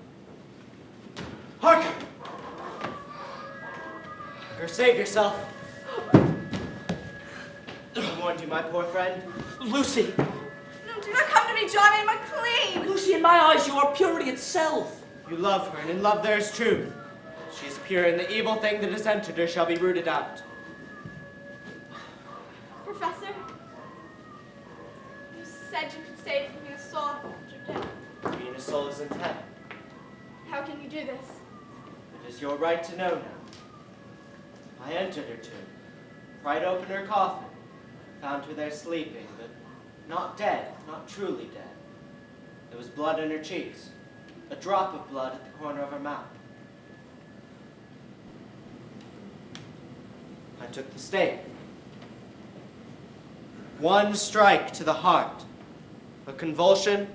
Harker! Harker, save yourself. I warned you, my poor friend. Lucy. No, do not come to me, John. I am unclean. Lucy, in my eyes, you are purity itself. You love her, and in love there is truth. She is pure, and the evil thing that has entered her shall be rooted out. Professor, you said you could save me a soul after death. Being a soul is in heaven. How can you do this? It is your right to know now. I entered her tomb, pried open her coffin, found her there sleeping, but not dead, not truly dead. There was blood in her cheeks, a drop of blood at the corner of her mouth. I took the stake. One strike to the heart, a convulsion,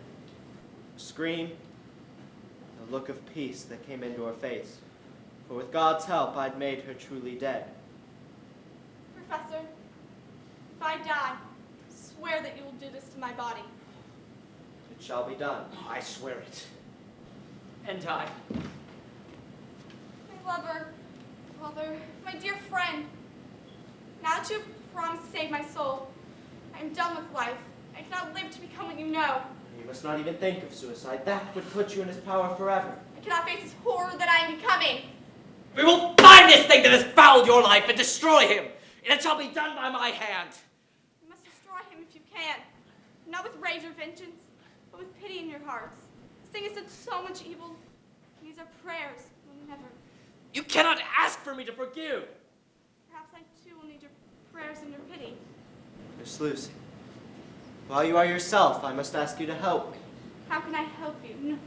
a scream, a look of peace that came into her face. For with God's help, I'd made her truly dead. Professor, if I die, swear that you will do this to my body. It shall be done. I swear it. And I. My lover, Father, my dear friend, now that you have promised to save my soul, I am done with life. I cannot live to become what you know. You must not even think of suicide. That would put you in his power forever. I cannot face this horror that I am becoming. We will find this thing that has fouled your life and destroy him. And it shall be done by my hand. You must destroy him if you can. Not with rage or vengeance, but with pity in your hearts. This thing has done so much evil. These are prayers will never. You cannot ask for me to forgive. Perhaps I too will need your prayers and your pity. Miss Lucy, while you are yourself, I must ask you to help me. How can I help you?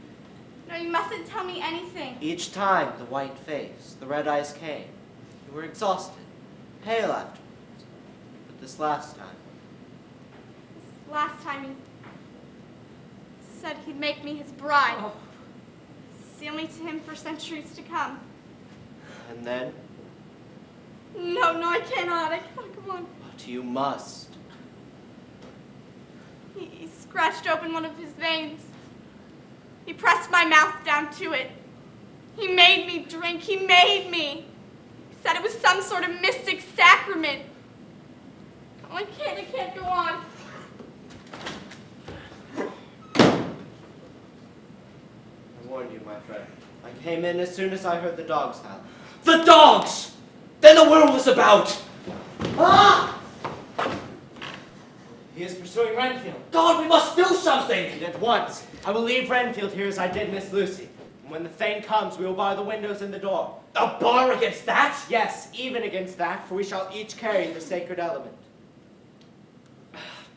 No, you mustn't tell me anything. Each time the white face, the red eyes came, you were exhausted, pale afterwards. But this last time, Last time he said he'd make me his bride. Oh. Seal me to him for centuries to come. and then, No, I cannot. I cannot. Come on. but you must. He scratched open one of his veins. He pressed my mouth down to it. He made me drink. He made me. He said it was some sort of mystic sacrament. Oh, I can't go on. I warned you, my friend. I came in as soon as I heard the dogs howl. The dogs! Then the world was about. Ah! He is pursuing Renfield. God, we must do something! And at once, I will leave Renfield here as I did Miss Lucy. And when the Thane comes, we will bar the windows and the door. A bar against that? Yes, even against that, for we shall each carry the sacred element.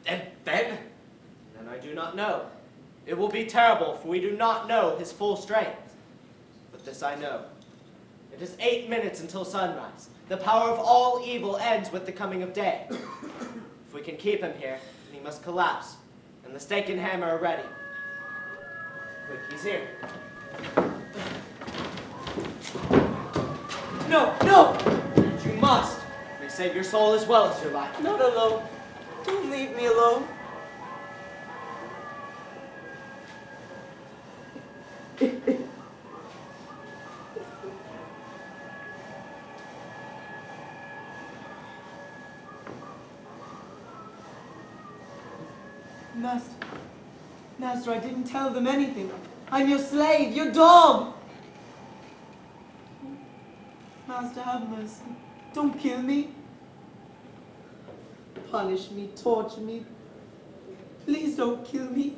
And then? And I do not know. It will be terrible, for we do not know his full strength. But this I know. It is 8 minutes until sunrise. The power of all evil ends with the coming of day. If we can keep him here, then he must collapse, and the stake and hammer are ready. Quick, he's here. No, no! You must. It may save your soul as well as your life. Not alone. Don't leave me alone. Master, I didn't tell them anything. I'm your slave, your dog. Master, have mercy. Don't kill me. Punish me, torture me. Please don't kill me.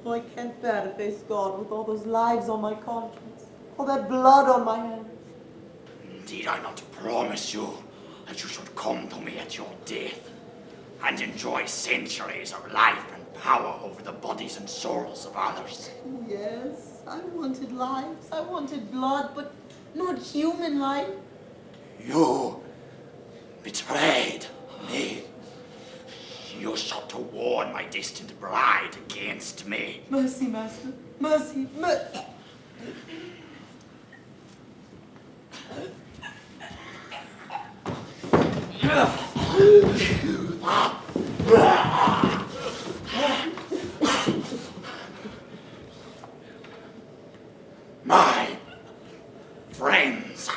Oh, I can't bear to face God with all those lives on my conscience, all that blood on my hands. Did I not promise you that you should come to me at your death and enjoy centuries of life and power over the bodies and souls of others? Yes, I wanted lives, I wanted blood, but not human life. You betrayed me. You sought to warn my distant bride against me. Mercy, Master, mercy, mercy. My friends,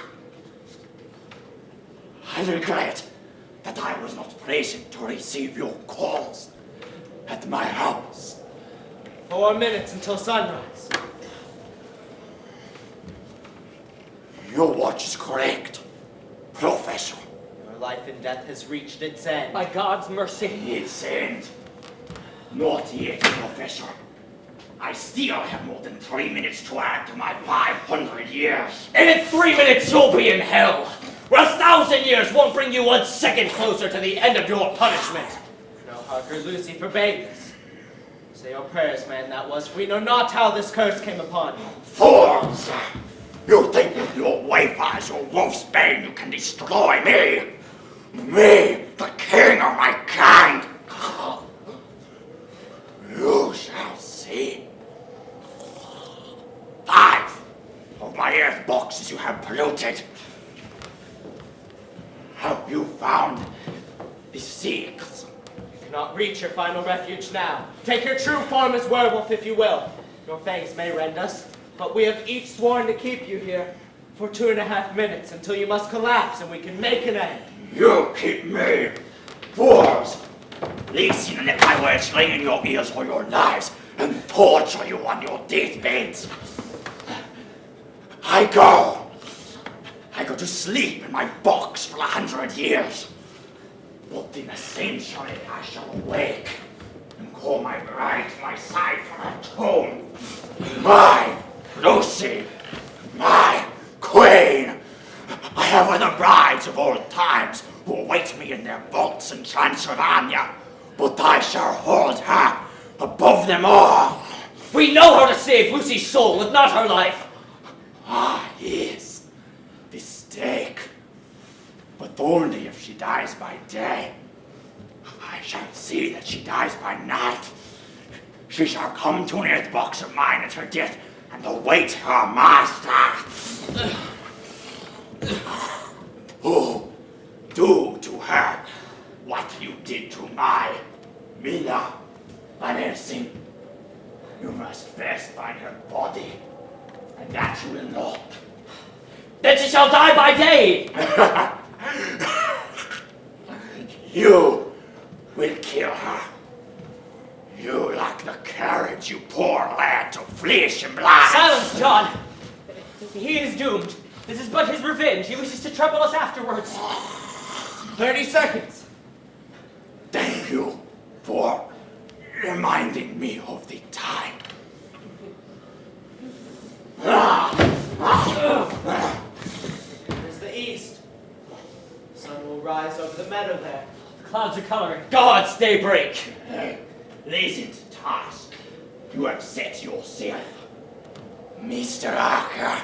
I regret that I was not present to receive your calls at my house. 4 minutes until sunrise. Your watch is correct, Professor. Your life and death has reached its end. By God's mercy. Its end. Not yet, Professor. I still have more than 3 minutes to add to my 500 years. And in 3 minutes you'll be in hell, where 1,000 years won't bring you 1 second closer to the end of your punishment. No, Harker, Lucy forbade this. Say your prayers, man, that was. We know not how this curse came upon you. Fools! You think with your wayfires, your wolf's bane, you can destroy me? Me, the king of my kind! You shall see. 5 of my earth boxes you have polluted. Have you found the 6th? You cannot reach your final refuge now. Take your true form as werewolf if you will. Your fangs may rend us, but we have each sworn to keep you here for 2.5 minutes until you must collapse and we can make an end. You keep me! Fools! Listen and let my words ring in your ears all your lives and torture you on your deathbeds. I go to sleep in my box for 100 years. But in a century I shall awake and call my bride to my side from her tomb. My Lucy, my queen. I have other brides of old times who await me in their vaults in Transylvania, but I shall hold her above them all. We know how to save Lucy's soul, if not her life. Ah, yes, the stake. But only if she dies by day. I shall see that she dies by night. She shall come to an earth box of mine at her death and await her master. Who do to her what you did to my Mila Van Helsing. You must first find her body, and that you will not. Then she shall die by day. You will kill her. You lack the courage, you poor lad, to flesh and blood. Silence, John! He is doomed. This is but his revenge. He wishes to trouble us afterwards. 30 seconds. Thank you for reminding me of the time. There's the east. The sun will rise over the meadow there. The clouds are coloring. God's daybreak. Pleasant task you have set yourself, Mr. Harker.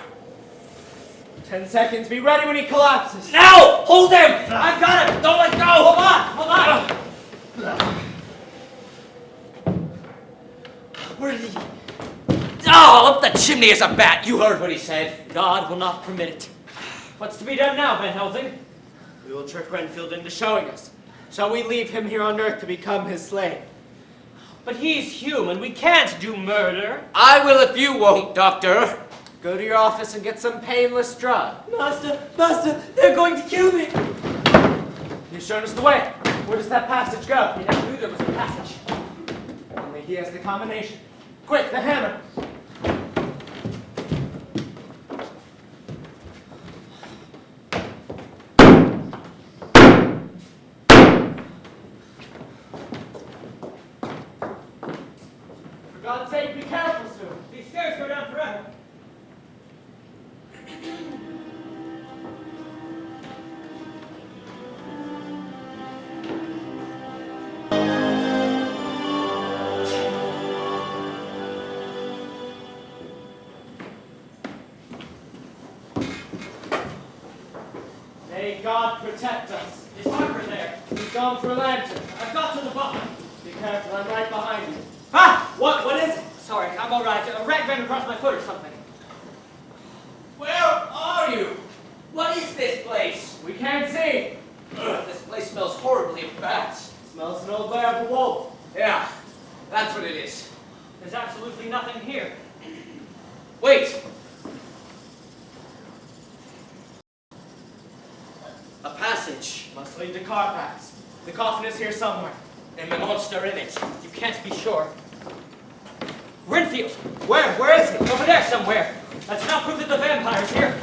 10 seconds. Be ready when he collapses. Now! Hold him! I've got him! Don't let go! Hold on! Hold on! Where did he... Oh, up the chimney as a bat. You heard what he said. God will not permit it. What's to be done now, Van Helsing? We will trick Renfield into showing us. Shall we leave him here on Earth to become his slave? But he's human. We can't do murder. I will if you won't, Doctor. Go to your office and get some painless drug. Master, they're going to kill me. You've shown us the way. Where does that passage go? We never knew there was a passage. Only he has the combination. Quick, the hammer. For God's sake, be careful, Seward. These stairs go down forever. May God protect us. Is Harker there? He's gone for a lantern. I've got to the bottom. Be careful, I'm right behind you. Ah! What is it? Sorry, I'm all right. A rat ran across my foot or something. Where are you? What is this place? We can't see. Ugh, this place smells horribly of bats. Smells an old lair of a wolf. Yeah, that's what it is. There's absolutely nothing here. Wait! A passage. Must lead to Carfax. The coffin is here somewhere. And the monster in it. You can't be sure. Renfield! Where? Where is he? Over there somewhere. That's not proof that the vampire's here.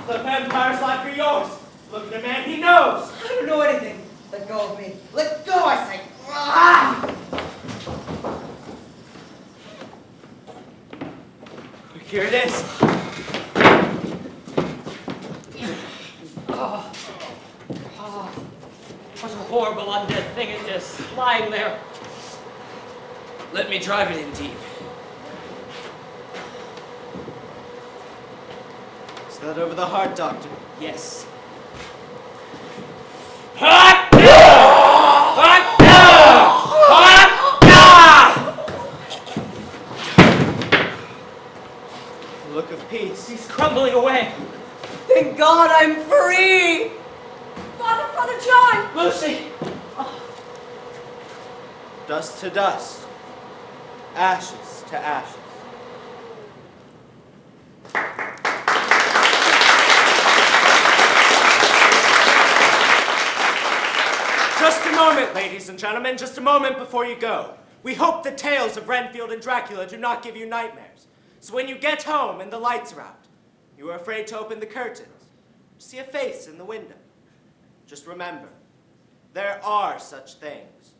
The vampire's life for yours. Look at a man he knows. I don't know anything. Let go of me. Let go, I say. Ah! Here it is. What a horrible undead thing it is, lying there. Let me drive it in deep. Is that over the heart, Doctor? Yes. Look of peace. He's crumbling away. Thank God I'm free! Father John! Lucy! Dust to dust. Ashes to ashes. Just a moment, ladies and gentlemen, just a moment before you go. We hope the tales of Renfield and Dracula do not give you nightmares. So when you get home and the lights are out, you are afraid to open the curtains, to see a face in the window. Just remember, there are such things.